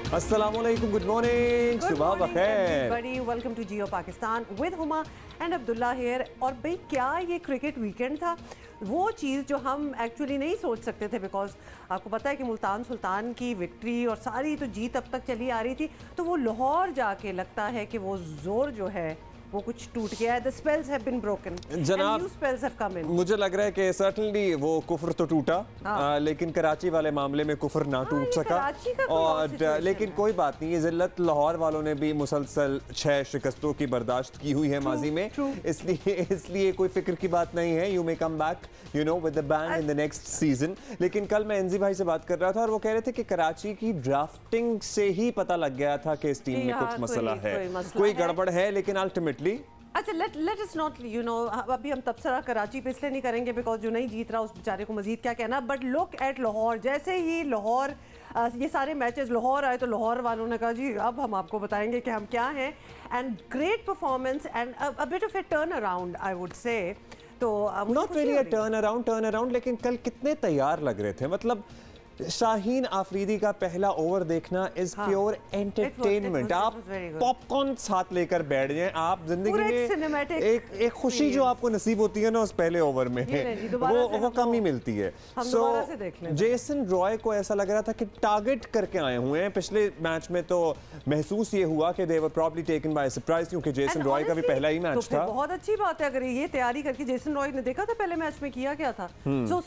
अस्सलामुअलैकुम, good morning, सुबह बखैर। बड़ी welcome to Geo Pakistan with Huma and Abdullah here. और भाई क्या ये क्रिकेट वीकेंड था, वो चीज़ जो हम एक्चुअली नहीं सोच सकते थे, बिकॉज आपको पता है कि मुल्तान सुल्तान की विक्ट्री और सारी तो जीत अब तक चली आ रही थी, तो वो लाहौर जाके लगता है कि वो जोर जो है वो कुछ टूट गया है। The spells have been broken. जनाब, new spells have come in. मुझे लग रहा है कि certainly वो कुफर तो टूटा, लेकिन कराची वाले मामले में कुफर ना टूट सका। और लेकिन कोई बात नहीं, ये जिल्लत लाहौर वालों ने भी मुसलसल 6 शिकस्तों की बर्दाश्त की हुई है माजी में, इसलिए कोई फिक्र की बात नहीं है। You may come back you know with the bang in the next season. लेकिन कल मैं एनजी भाई से बात कर रहा था और वो कह रहे थे कि कराची की ड्राफ्टिंग से ही पता लग गया था कि इस टीम में कुछ मसला है, कोई गड़बड़ है, लेकिन अल्टीमेटली अच्छा लेट इस नॉट यू नो, अभी हम तबसरा कराची पे इसलिए नहीं करेंगे बिकॉज जो नहीं जीत रहा उस बेचारे को मजीद क्या कहना। बट लुक एट लाहौर, जैसे ही लाहौर ये सारे मैचेस लाहौर आए तो लाहौर वालों ने कहा जी अब हम आपको बताएंगे कि हम क्या हैं। And great performance and a bit of a turnaround I would say. तो not really a turnaround, लेकिन कल कितने तैयार लग रहे थे। मतलब शाहीन आफरीदी का पहला ओवर देखना इज प्योर एंटरटेनमेंट। आप पॉपकॉर्न साथ लेकर बैठ जाएं, आप जिंदगी में एक खुशी जो आपको नसीब होती है ना उस पहले ओवर में, वो कम ही मिलती है। सो जेसन रॉय को ऐसा लग रहा था कि टारगेट करके आए हुए हैं। पिछले मैच में तो महसूस ये हुआ कि दे वर प्रॉब्ली टेकन बाय सरप्राइज, क्योंकि जेसन रॉय का भी पहला ही मैच था। बहुत अच्छी बात है अगर ये तैयारी करके जेसन रॉय ने देखा था पहले मैच में किया क्या था।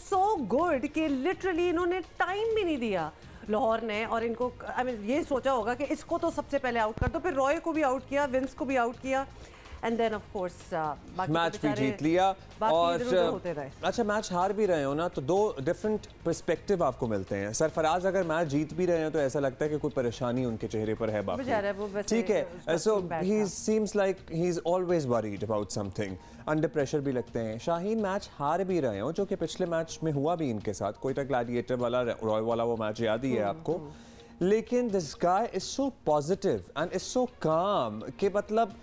सो गुड कि लिटरली इन्होंने टाइम भी नहीं दिया लाहौर ने, और इनको आई मीन ये सोचा होगा कि इसको तो सबसे पहले आउट कर दो, फिर रॉय को भी आउट किया, विंस को भी आउट किया, and then of course match भी जीत लिया। और अच्छा, मैच हार भी रहे हो ना तो दो डिफरेंट पर्सपेक्टिव आपको मिलते हैं। सरफराज अगर मैच जीत भी रहे हैं तो ऐसा लगता है कि कोई परेशानी उनके चेहरे पर है बाकी, ठीक है। So he seems like he is always worried about something, under pressure भी लगते हैं। शाहीन मैच हार भी रहे हो, जो कि पिछले मैच में हुआ भी इनके साथ, कोयटा ग्लैडिएटर वाला रॉय वाला वो मैच याद ही है आपको। लेकिन this guy is so positive and is so काम कि मतलब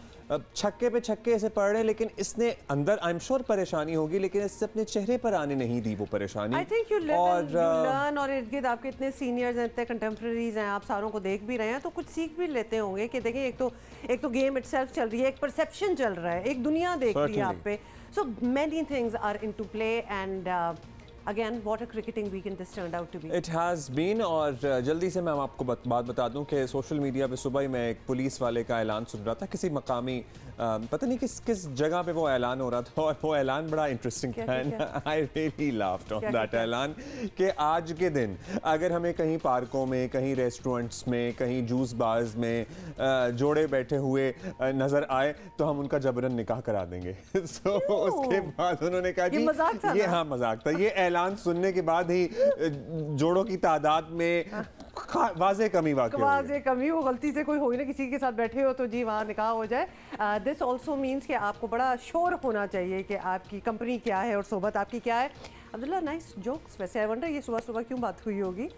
छक्के पे छक्के ऐसे पड़ रहे हैं, लेकिन इसने अंदर आई एम श्योर परेशानी होगी, लेकिन इससे अपने चेहरे पर आने नहीं दी वो परेशानी। आई थिंक यू लर्न, और इर्द गिर्द आपके इतने सीनियर्स हैं, इतने कंटेम्प्रेरीज हैं, आप सारों को देख भी रहे हैं तो कुछ सीख भी लेते होंगे कि देखिए एक तो गेम इटसेल्फ चल रही है, एक परसेप्शन चल रहा है, एक दुनिया देख रही है आप पे। So many things are into play and Again, what a cricketing weekend this turned out to be. It has been। और जल्दी से मैं आपको बात बता दूं कि सोशल मीडिया पे सुबह ही मैं एक पुलिस वाले का ऐलान सुन रहा था, किसी मकामी पता नहीं किस जगह पे वो ऐलान हो रहा था, और वो ऐलान बड़ा इंटरेस्टिंग था। I really laughed on that ऐलान कि आज के दिन अगर हमें कहीं पार्कों में, कहीं रेस्टोरेंट्स में, कहीं जूस बार्स में जोड़े बैठे हुए नजर आए तो हम उनका जबरन निकाह करा देंगे। सो उसके बाद उन्होंने कहा जी ये हाँ मजाक था। ये ऐलान सुनने के बाद ही जोड़ों की तादाद में वाज़े कमी हो, गलती से कोई हो ना किसी के साथ बैठे हो तो जी वहाँ निकाह हो जाए। दिस ऑल्सो मीन्स कि आपको बड़ा श्योर होना चाहिए कि आपकी कंपनी क्या है और सोबत आपकी क्या है। Abdullah nice jokes. वैसे आई वंडर ये सुबह सुबह क्यों बात हुई होगी,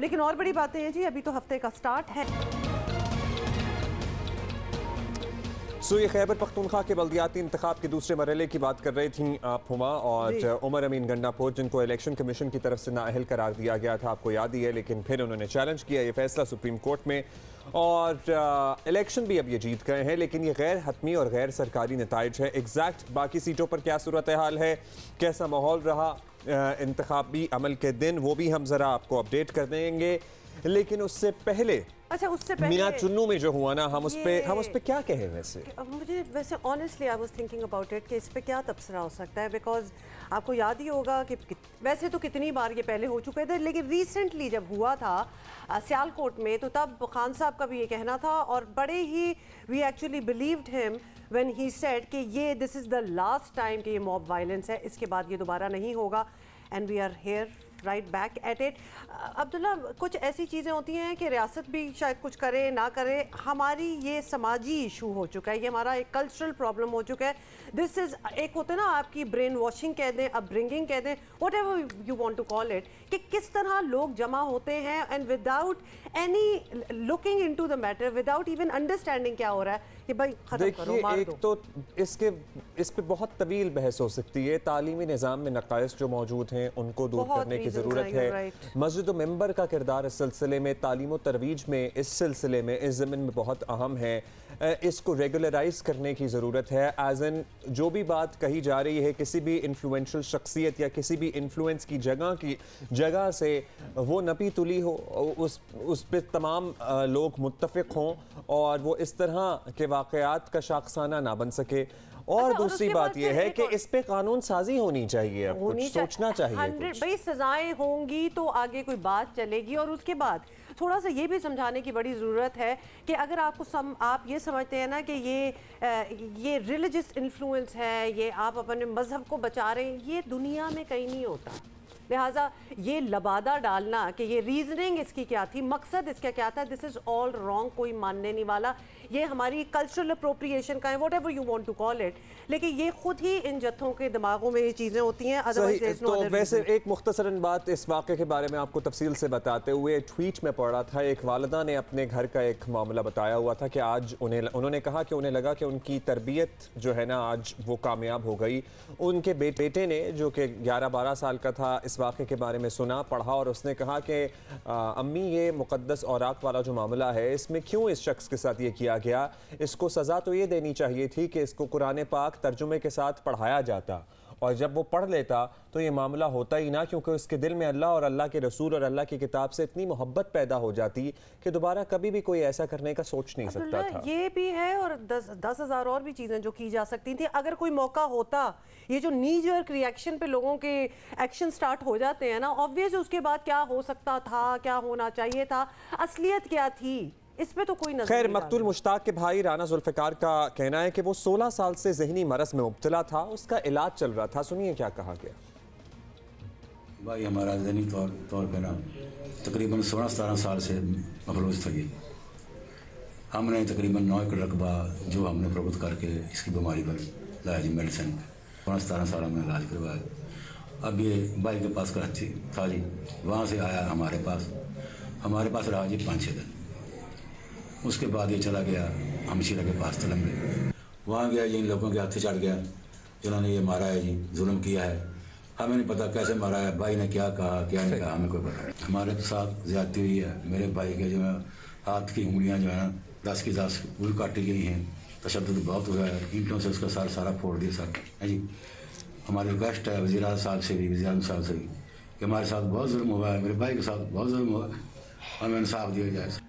लेकिन और बड़ी बातें हैं जी। अभी तो हफ्ते का स्टार्ट है। ये खैबर पख्तूनख्वा के बल्दियाती इंतखाब के दूसरे मरहले की बात कर रही थी आप हुमा, और उमर अमीन गंडापुर जिनको इलेक्शन कमीशन की तरफ से नाअहल करार दिया गया था, आपको याद ही है, लेकिन फिर उन्होंने चैलेंज किया ये फैसला सुप्रीम कोर्ट में, और इलेक्शन भी अब ये जीत गए हैं। लेकिन ये गैर हतमी और गैर सरकारी नताइज है। एग्जैक्ट बाकी सीटों पर क्या सूरत हाल है, कैसा माहौल रहा इंतखाबी अमल के दिन, वो भी हम ज़रा आपको अपडेट कर देंगे। लेकिन उससे पहले मीना चुन्नू में जो हुआ ना, हम उस पे क्या कहें। वैसे honestly I was thinking about it कि इस पे क्या तबसरा हो सकता है, बिकॉज आपको याद ही होगा कि वैसे तो कितनी बार ये पहले हो चुके थे, लेकिन रिसेंटली जब हुआ था सियालकोट में तो तब खान साहब का भी ये कहना था, और बड़े ही we actually believed him when he said कि ये this is the last time कि ये मॉब वायलेंस है, इसके बाद ये दोबारा नहीं होगा, and we are here right back at it. Abdullah, कुछ ऐसी चीज़ें होती हैं कि रियासत भी शायद कुछ करे ना करे, हमारी ये समाजी इशू हो चुका है, ये हमारा एक कल्चरल प्रॉब्लम हो चुका है। दिस इज़ एक होता है ना आपकी ब्रेन वॉशिंग कह दें, अपब्रिंगिंग कह दें, whatever you want to call it, कि किस तरह लोग जमा होते हैं and without any looking into the matter, without even understanding क्या हो रहा है कि भाई खत्म करो, मार दो। तो इस पे बहुत तवील बहस हो सकती है। तालीमी निज़ाम में नक़ाइस जो मौजूद हैं उनको दूर करने की ज़रूरत है। मस्जिद व मिंबर का किरदार इस सिलसिले में, तालीम व तरवीज में, इस सिलसिले में, इस ज़मीन में बहुत अहम है। इसको रेगुलराइज करने की ज़रूरत है। एज एन जो भी बात कही जा रही है किसी भी इन्फ्लुएंशियल शख्सियत या किसी भी इन्फ्लुएंस की जगह से वो नपी तुली हो, उस पर तमाम लोग मुत्तफ़िक हों और वो इस तरह के वाक़यात का शाखसाना ना बन सके। और दूसरी बात यह है कि इस पे कानून साजी होनी चाहिए, कुछ सोचना चाहिए। भाई सजाएं होंगी तो आगे कोई बात चलेगी। और उसके बाद थोड़ा सा ये भी समझाने की बड़ी ज़रूरत है कि अगर आप ये समझते हैं ना कि ये रिलीजियस इन्फ्लुएंस है, ये आप अपने मज़हब को बचा रहे हैं, ये दुनिया में कहीं नहीं होता। लिहाजा ये लबादा डालना कि ये रीजनिंग इसकी क्या थी, मकसद इसका क्या था, दिस इज़ ऑल रॉन्ग। कोई मानने नहीं वाला। ये हमारी कल्चरल अप्रोप्रिएशन का है, whatever you want to call it, लेकिन ये खुद ही इन जत्थों के दिमागों में ये चीज़ें होती हैं। तो वैसे एक मुख्तसरन बात इस वाक़े के बारे में आपको तफसील से बताते हुए ट्वीट में पढ़ा था, एक वालिदा ने अपने घर का एक मामला बताया हुआ था कि आज उन्होंने कहा कि उन्हें लगा कि उनकी तरबियत जो है ना आज वो कामयाब हो गई। उनके बेटे ने जो कि 11-12 साल का था इस वाक़े के बारे में सुना, पढ़ा और उसने कहा कि अम्मी ये मुक़द्दस औराक वाला जो मामला है इसमें क्यों इस शख्स के साथ ये किया गया, इसको सज़ा तो ये देनी चाहिए थी कि इसको कुरान पाक तर्जुमे के साथ पढ़ाया जाता और जब वो पढ़ लेता तो ये मामला होता ही ना, क्योंकि उसके दिल में अल्लाह और अल्लाह के रसूल और अल्लाह की किताब से इतनी मोहब्बत पैदा हो जाती कि दोबारा कभी भी कोई ऐसा करने का सोच नहीं सकता था। ये भी है और 10,000 और भी चीज़ें जो की जा सकती थी अगर कोई मौका होता। ये जो नी जर्क रिएक्शन पे लोगों के एक्शन स्टार्ट हो जाते हैं ना, ऑब्वियस उसके बाद क्या हो सकता था, क्या होना चाहिए था, असलियत क्या थी, इस पे तो कोई नजर। खैर मकतूल मुश्ताक के भाई राना जुल्फ़िकार का कहना है कि वो 16 साल से ज़हनी मरज़ में मुब्तला था, उसका इलाज चल रहा था। सुनिए क्या कहा गया। भाई हमारा ज़हनी तौर पे ना तकरीबन 16-17 साल से मफलूज था। ये हमने तकरीबन 9 एकड़ रकबा जो हमने फरोख्त करके इसकी बीमारी पर लाया जी, मेडिसिन 16-17 साल हमने इलाज करवाया। अब ये भाई के पास कराची था जी, वहाँ से आया हमारे पास रहा जी 5-6 दिन। उसके बाद ये चला गया हमशीरा के पास तलम में, वहाँ गया जी, इन लोगों के हाथ चढ़ गया जिन्होंने ये मारा है जी, जुल्म किया है। हमें नहीं पता कैसे मारा है, भाई ने क्या कहा क्या नहीं कहा, हमें कोई पता नहीं। हमारे साथ ज्यादती हुई है, मेरे भाई के जो है हाथ की उंगलियाँ जो है ना 10 की 10 पूरी काटी गई हैं, तशद्दुद बहुत हुआ है, ईंटों से उसका सारा फोड़ दिया सर है जी। हमारी रिक्वेस्ट है वज़ीर आज़म साहब से भी, वज़ीर आज़म साहब से भी कि हमारे साथ बहुत जुल्म हुआ है, मेरे भाई के साथ बहुत जुल्म हुआ है, हमें इंसाफ दिया जाए।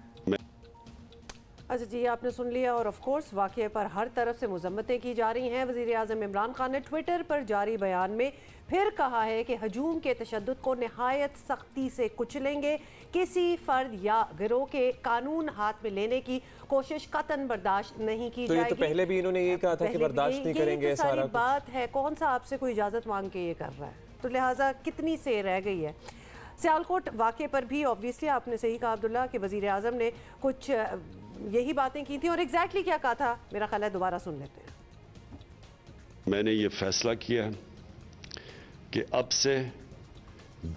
अच्छा जी, आपने सुन लिया और ऑफ कोर्स वाक़े पर हर तरफ से मज़म्मतें की जा रही हैं। वज़ीर आज़म इमरान खान ने ट्विटर पर जारी बयान में फिर कहा है कि हजूम के तशद्दुद को नहायत सख्ती से कुचलेंगे, किसी फ़र्द या गिरोह के कानून हाथ में लेने की कोशिश कतन बर्दाश्त नहीं की जाएगी। तो पहले भी इन्होंने ये कहा था कि बर्दाश्त नहीं करेंगे। सारी बात है, कौन सा आपसे कोई इजाज़त मांग के ये कर रहा है, तो लिहाजा कितनी से रह गई है। सियालकोट वाक़े पर भी ऑब्वियसली आपने सही कहा अब्दुल्ला कि वज़ीर आज़म ने कुछ यही बातें की थी और एग्जैक्टली क्या कहा था, मेरा ख्याल है दोबारा सुन लेते हैं। मैंने ये फैसला किया कि अब से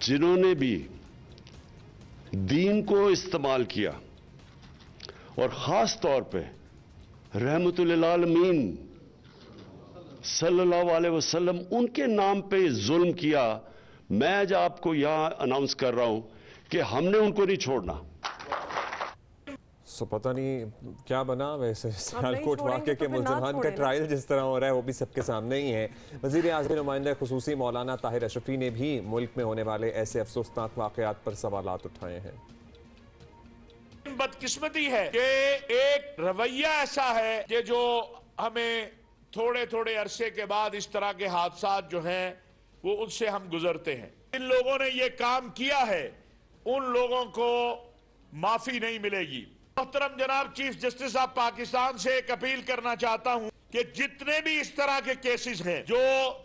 जिन्होंने भी दीन को इस्तेमाल किया और ख़ास तौर पे रहमतुल आलमीन सल्लल्लाहु अलैहि वसल्लम उनके नाम पे जुल्म किया, मैं आज आपको यहां अनाउंस कर रहा हूं कि हमने उनको नहीं छोड़ना। सो पता नहीं क्या बना। वैसे सियालकोट वाक़े के मुल्ज़िमान का ट्रायल जिस तरह हो रहा है वो भी सबके सामने ही है। वज़ीर आज़म नुमाइंदा खुसूसी मौलाना ताहिर अशरफी ने भी मुल्क में होने वाले ऐसे अफसोसनाक वाक़यात पर सवालात उठाए हैं। बदकिस्मती है कि एक रवैया ऐसा है कि जो हमें थोड़े थोड़े अरसे के बाद इस तरह के हादसात जो हैं वो उनसे हम गुजरते हैं। इन लोगों ने ये काम किया है, उन लोगों को माफी नहीं मिलेगी। मोहतरम जनाब चीफ जस्टिस ऑफ पाकिस्तान से एक अपील करना चाहता हूं कि जितने भी इस तरह के केसेस हैं जो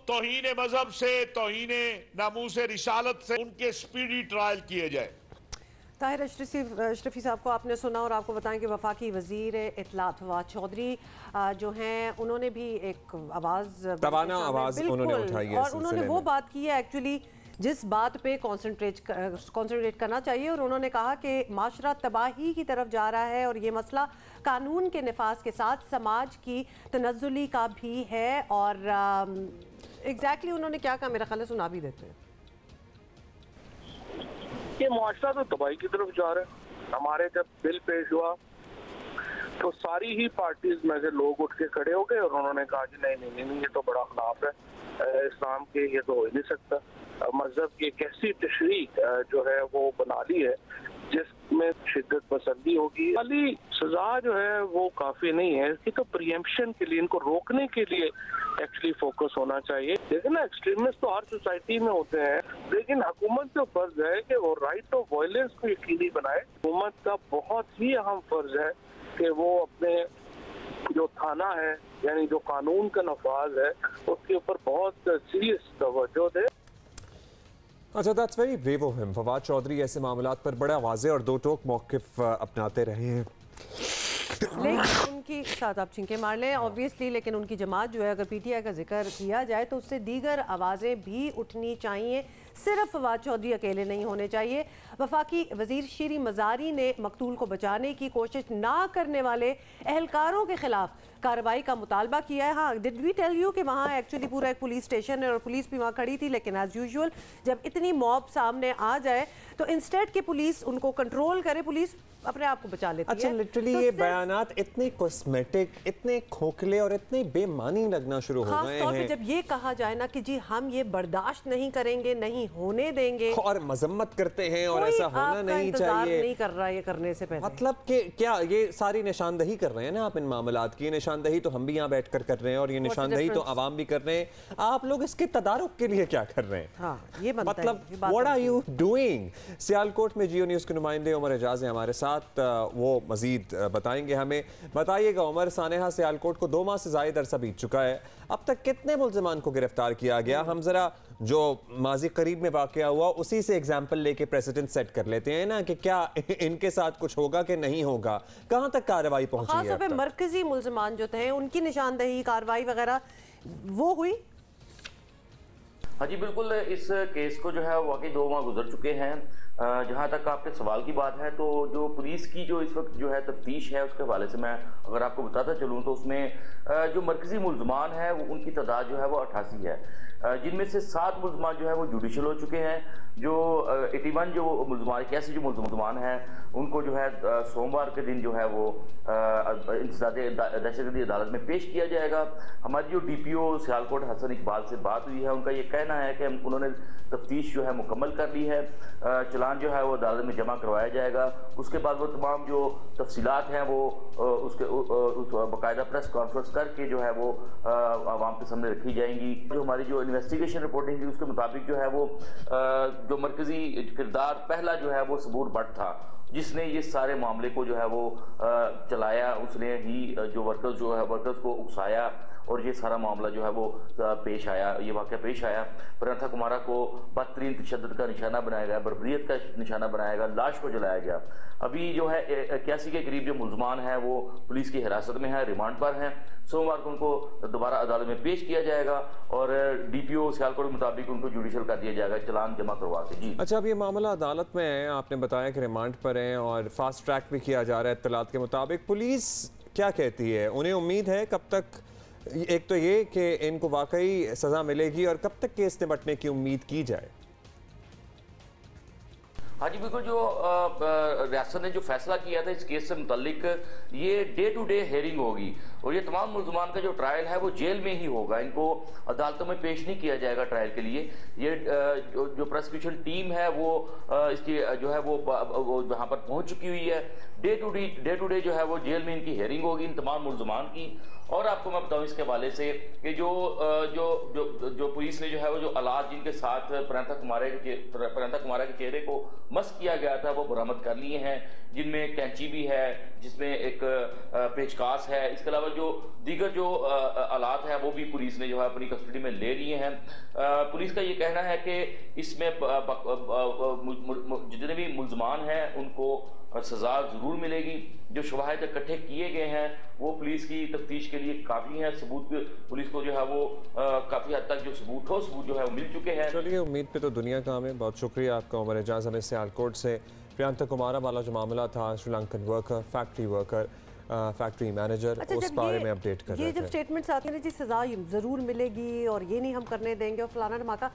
तौहीन मजहब से, तौहीन नामूस रिसालत से, उनके स्पीडी ट्रायल किए जाए। ताहिर अशरफी साहब को आपने सुना और आपको बताएं कि वफाकी वजीर इत्तलात फवाद चौधरी जो हैं उन्होंने भी एक आवाज़ उन्होंने उठाई है और उन्होंने वो बात की है एक्चुअली जिस बात पे कॉन्सेंट्रेट करना चाहिए। और उन्होंने कहा कि माशरा तबाही की तरफ जा रहा है और ये मसला कानून के नफाज के साथ समाज की तनज़्ज़ुली का भी है। और एग्जैक्टली उन्होंने क्या कहा मेरा ख्याल है सुना भी देते हैं। ये मुआशरा तो तबाही की तरफ जा रहा है। हमारे जब बिल पेश हुआ तो सारी ही पार्टीज में से लोग उठ के खड़े हो गए और उन्होंने कहा कि नहीं ये तो बड़ा खिलाफ है इस्लाम के, ये तो हो ही नहीं सकता। मजहब की एक ऐसी तशरीह जो है वो बना ली है जिसमें शिद्दत पसंदी होगी। खाली सजा जो है वो काफी नहीं है, इसकी तो प्रियम्पशन के लिए, इनको रोकने के लिए एक्चुअली फोकस होना चाहिए। देखिए ना, एक्सट्रीमिस्ट तो हर सोसाइटी में होते हैं, लेकिन हुकूमत का फर्ज है कि वो राइट ऑफ वायलेंस को यकीनी बनाए। हुकूमत का बहुत ही अहम फर्ज है कि वो अपने जो थाना है यानी जो कानून का नफाज है उसके ऊपर बहुत सीरियस तवज्जो दे। अच्छा, that's very brave of him. Fawad Chaudhry ऐसे मामलात पर बड़ा वाज़ेह और दो टोक मौक़िफ़ अपनाते रहे हैं, लेकिन उनकी साथ आप छिंके मार लें ऑब्वियसली, लेकिन उनकी जमात जो है अगर पीटीआई का जिक्र किया जाए तो उससे दीगर आवाज़ें भी उठनी चाहिए, सिर्फ फवाद चौधरी अकेले नहीं होने चाहिए। वफाकी वजीर शीरी मज़ारी ने मकतूल को बचाने की कोशिश ना करने वाले एहलकारों के खिलाफ कार्रवाई का मुतालबा किया है। हाँ, डिड वी टेल यू कि वहाँ एक्चुअली पूरा एक पुलिस स्टेशन है और पुलिस भी वहाँ खड़ी थी, लेकिन एज यूजुअल जब इतनी मॉब सामने आ जाए तो इंस्टेड के पुलिस उनको कंट्रोल करे, पुलिस अपने आप को बचा लेती है। अच्छा, लिटरली तो ये बयानात इतने कॉस्मेटिक, इतने खोखले और इतने बेमानी लगना शुरू हो गए हैं। जब ये कहा जाए ना कि जी हम ये बर्दाश्त नहीं करेंगे, नहीं होने देंगे, और मजम्मत करते हैं और ऐसा होना नहीं चाहिए, नहीं कर रहा है ये करने से पहले। मतलब कि क्या ये सारी निशानदही कर रहे हैं ना आप इन मामलात की? निशानदही तो हम भी यहाँ बैठकर कर रहे हैं और ये निशानदही तो आवाम भी कर रहे हैं। आप लोग इसके तदारुक के लिए क्या कर रहे हैं? हाँ, ये मतलब what are you doing? Sialkot में जियो न्यूज़ के नुमाइंदे उमर एजाज हैं हमारे साथ, वो मजीद बताएंगे हमें। बताइएगा उमर, सानेहा सियालकोट को 2 माह से ज़ायद अरसा बीत चुका है, अब तक कितने मुल्ज़िमान को गिरफ्तार किया गया? हम जरा जो माजी करीब में वाक़या हुआ उसी से एग्जाम्पल लेके प्रेसिडेंट सेट कर लेते हैं ना कि क्या इनके साथ कुछ होगा कि नहीं होगा, कहाँ तक कार्रवाई पहुंची है? मरकजी मुल्ज़िमान जो थे उनकी निशानदही कार्रवाई वगैरह वो हुई? हाँ जी बिल्कुल, इस केस को जो है वाकई 2 माह गुजर चुके हैं। जहाँ तक आपके सवाल की बात है तो जो पुलिस की जो इस वक्त जो है तफ्तीश है उसके हवाले से मैं अगर आपको बताता चलूँ तो उसमें जो मरकजी मुल्ज़मान है वो उनकी तादाद जो है वो 88 है, जिनमें से 7 मुल्ज़मान जो है वो जुडिशल हो चुके हैं। जो 81 जो मुल्ज़मान 81 जो मुल्ज़मान हैं उनको जो है सोमवार के दिन जो है वो दहशतगर्दी अदालत में पेश किया जाएगा। हमारी जो DPO सियालकोट हसन इकबाल से बात हुई है, उनका ये कहना है कि उन्होंने तफ्तीश जो है मुकम्मल कर ली है, चलान जो है वो अदालत में जमा करवाया जाएगा। उसके बाद वो तमाम जो तफसीलात हैं वो उस बाकायदा प्रेस कॉन्फ्रेंस करके जो है वो आवाम के सामने रखी जाएंगी। जो हमारी जो इन्वेस्टिगेशन रिपोर्टिंग थी उसके मुताबिक जो है वो जो मरकजी किरदार पहला जो है वो सबूर भट्ट था, जिसने ये सारे मामले को जो है वो चलाया, उसने ही जो वर्कर्स को उकसाया और ये सारा मामला जो है वो पेश आया, ये वाक़या पेश आया। प्रियंका कुमारा को बदतरीन तशद्दुद का निशाना बनाया गया, बर्बरियत का निशाना बनाया गया, लाश को जलाया गया। अभी जो है 81 के करीब जो मुल्ज़मान हैं वो पुलिस की हिरासत में है, रिमांड पर हैं। सोमवार को उनको दोबारा अदालत में पेश किया जाएगा और DPO सियालकोट के मुताबिक उनको जुडिशल कर दिया जाएगा, चलान जमा करवा के। जी अच्छा, अब ये मामला अदालत में है, आपने बताया कि रिमांड पर है और फास्ट ट्रैक भी किया जा रहा है इत्तलात के मुताबिक। पुलिस क्या कहती है? उन्हें उम्मीद है कब तक, एक तो ये कि इनको वाकई सज़ा मिलेगी और कब तक केस निपटने की उम्मीद की जाए? हाँ जी बिल्कुल, जो रियासत ने जो फैसला किया था इस केस से मुतल्लिक, ये डे टू डे हेयरिंग होगी और ये तमाम मुल्ज़मान का जो ट्रायल है वो जेल में ही होगा, इनको अदालतों में पेश नहीं किया जाएगा ट्रायल के लिए। ये जो प्रोसिक्यूशन टीम है वो इसकी जो है वो वहाँ पर पहुँच चुकी हुई है। डे टू डे जो है वो जेल में इनकी हेयरिंग होगी इन तमाम मुल्ज़मान की। और आपको मैं बताऊं इसके हवाले से कि जो पुलिस ने जो है वो जो आलात जिनके साथ प्रियंका कुमारा के चेहरे को मस किया गया था वो बरामद कर लिए हैं, जिनमें कैंची भी है, जिसमें एक पेचकास है। इसके अलावा जो दीगर जो आलात है वो भी पुलिस ने जो है अपनी कस्टडी में ले लिए हैं। पुलिस का ये कहना है कि इसमें जितने भी मुल्ज़मान हैं उनको सजा जरूर मिलेगी। जो शवाहिद इकट्ठे किए गए हैं वो पुलिस की तफ्तीश के लिए काफ़ी हैं, सबूत पुलिस को जो है वो काफ़ी हद तक जो सबूत जो है वो मिल चुके हैं। चलिए, उम्मीद पे तो दुनिया काम है। बहुत शुक्रिया आपका उमर एजाज, हमें सियालकोट से प्रियंका कुमारा वाला जो मामला था, Sri Lankan worker, factory worker, factory manager, उस बारे में अपडेट कर रहे थे। ये जब स्टेटमेंट्स आते हैं जी सजा ज़रूर मिलेगी और ये नहीं हम करने देंगे और फलाना धमाका,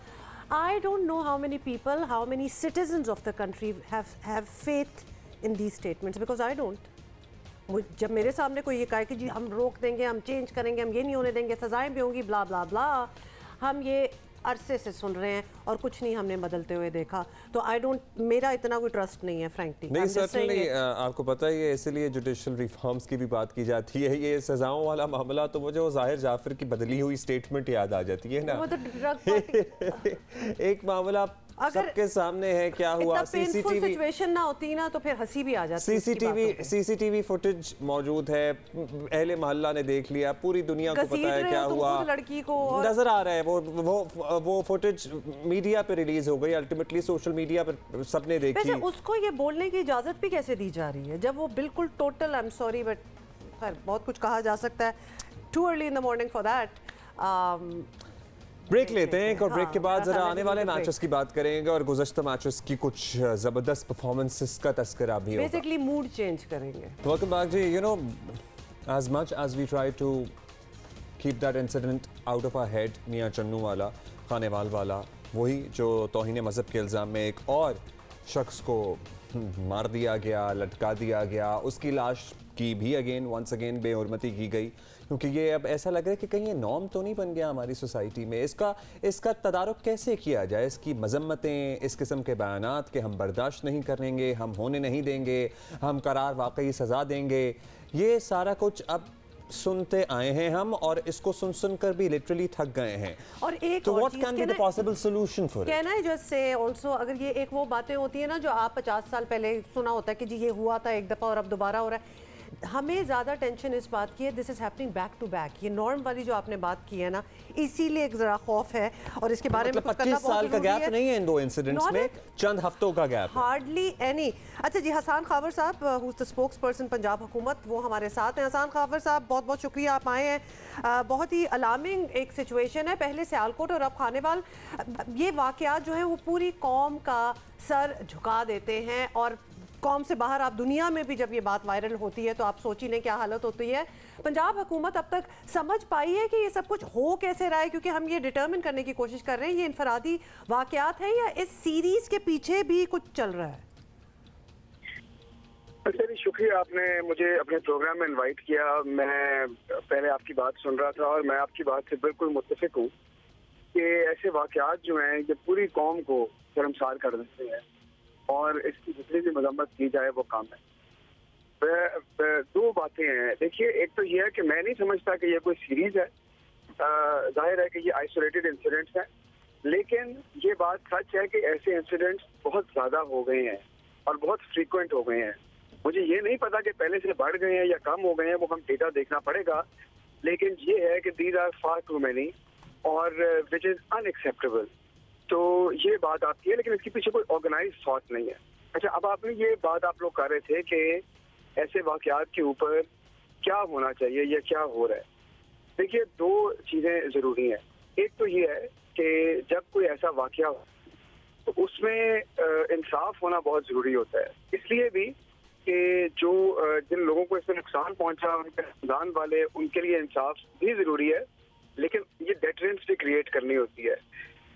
I don't know how many people, how many citizens of the country have faith in these statements, because I don't. जब मेरे सामने कोई ये कहे कि जी हम रोक देंगे, हम चेंज करेंगे, हम ये नहीं होने देंगे, सजाएं भी होंगी, ब्ला ब्ला ब्ला, हम ये अरसे से सुन रहे हैं और कुछ नहीं हमने बदलते हुए देखा, तो मेरा इतना कोई ट्रस्ट नहीं है फ्रैंकली। नहीं, सर्टेनली आपको पता ही है, इसलिए जुडिशल रिफॉर्म्स की भी बात की जाती है। ये सजाओं वाला मामला तो मुझे वो जाहिर जाफर की बदली हुई स्टेटमेंट याद आ जाती है ना। वो तो एक मामला सबके सामने है, क्या हुआ, सीसीटीवी सिचुएशन ना होती ना तो फिर हंसी भी आ जाती। सीसीटीवी फुटेज मौजूद है, अहले मोहल्ला ने देख लिया, पूरी दुनिया को पता है क्या हुआ, लड़की को नजर आ रहा है, वो फुटेज मीडिया पे रिलीज हो गई, अल्टीमेटली सोशल मीडिया पर सबने देखी। वैसे उसको ये बोलने की इजाजत भी कैसे दी जा रही है जब वो बिल्कुल total, I am sorry but खैर बहुत कुछ कहा जा सकता है, too early in the morning for that. Break लेते हैं और ब्रेक के बाद जरा आने वाले मैचेस की बात करेंगे और गुज़श्ता मैचेस की कुछ ज़बरदस्त परफॉर्मेंसेस का तस्करा भी होगा। बेसिकली मूड चेंज करेंगे। वेलकम बैक जी। You know, as much as we try to keep that incident out of our head, मियां चन्नू वाला, खानेवाल वाला, वही जो तौहीन मज़हब के इल्ज़ाम में एक और शख्स को मार दिया गया, लटका दिया गया, उसकी लाश की भी वंस अगेन बेहुरमती की गई, क्योंकि ये अब ऐसा लग रहा है कि कहीं ये नॉर्म तो नहीं बन गया हमारी सोसाइटी में। इसका तदारुक कैसे किया जाए, इसकी मजम्मतें, इस किस्म के बयानात कि हम बर्दाश्त नहीं करेंगे, हम होने नहीं देंगे, हम करार वाकई सज़ा देंगे, ये सारा कुछ अब सुनते आए हैं हम, और इसको सुन कर भी लिटरली थक गए हैं। और एक तो what can be the possible solution for it? Can I just say also, अगर ये एक वो बातें होती है ना जो आप 50 साल पहले सुना होता है कि जी ये हुआ था एक दफ़ा और अब दोबारा हो रहा है, हमें ज़्यादा टेंशन इस बात की है, this is happening back to back. ये नॉर्म वाली जो आपने बात की है ना, इसीलिए एक ज़रा खौफ है और इसके बारे में 25 साल का गैप नहीं है इन दो इंसिडेंट्स में, चंद हफ्तों का गैप, हार्डली एनी। अच्छा जी, हसान खावर साहब who is the spokes person Punjab हुकूमत, वो हमारे साथ हैं। हसान खावर साहब बहुत बहुत शुक्रिया आप आए हैं। बहुत ही अलार्मिंग एक सिचुएशन है, पहले सियालकोट और अब खानेवाल। ये वाक़यात जो है वो पूरी कौम का सर झुका देते हैं, और कौम से बाहर आप दुनिया में भी जब ये बात वायरल होती है तो आप सोच ही लें क्या हालत होती है। पंजाब हुकूमत अब तक समझ पाई है कि ये सब कुछ हो कैसे रहा है, क्योंकि हम ये डिटर्मिन करने की कोशिश कर रहे हैं ये इनफरादी वाकयात है या इस सीरीज के पीछे भी कुछ चल रहा है? अच्छा, शुक्रिया, आपने मुझे अपने प्रोग्राम में इनवाइट किया। मैं पहले आपकी बात सुन रहा था और मैं आपकी बात से बिल्कुल मुत्तफिक हूँ कि ऐसे वाकयात जो हैं ये पूरी कौम को शर्मसार कर देते हैं और इसकी जितनी भी मजम्मत की जाए वो काम है। दो बातें हैं। देखिए, एक तो ये है कि मैं नहीं समझता कि ये कोई सीरीज है, जाहिर है कि ये आइसोलेटेड इंसिडेंट्स हैं, लेकिन ये बात सच है कि ऐसे इंसिडेंट्स बहुत ज़्यादा हो गए हैं और बहुत फ्रीक्वेंट हो गए हैं। मुझे ये नहीं पता कि पहले से बढ़ गए हैं या कम हो गए हैं, वो हम डेटा देखना पड़ेगा, लेकिन ये है कि these are far too many और विच इज़ अनएक्सेप्टेबल। तो ये बात आपकी है, लेकिन इसके पीछे कोई ऑर्गेनाइज थॉट नहीं है। अच्छा, अब आपने ये बात आप लोग कर रहे थे कि ऐसे वाकयात के ऊपर क्या होना चाहिए या क्या हो रहा है। देखिए, दो चीज़ें ज़रूरी हैं। एक तो ये है कि जब कोई ऐसा वाकया हो तो उसमें इंसाफ होना बहुत ज़रूरी होता है, इसलिए भी कि जो जिन लोगों को इसमें नुकसान पहुंचा, उनके खानदान वाले, उनके लिए इंसाफ भी ज़रूरी है, लेकिन ये डेटरेंस भी क्रिएट करनी होती है।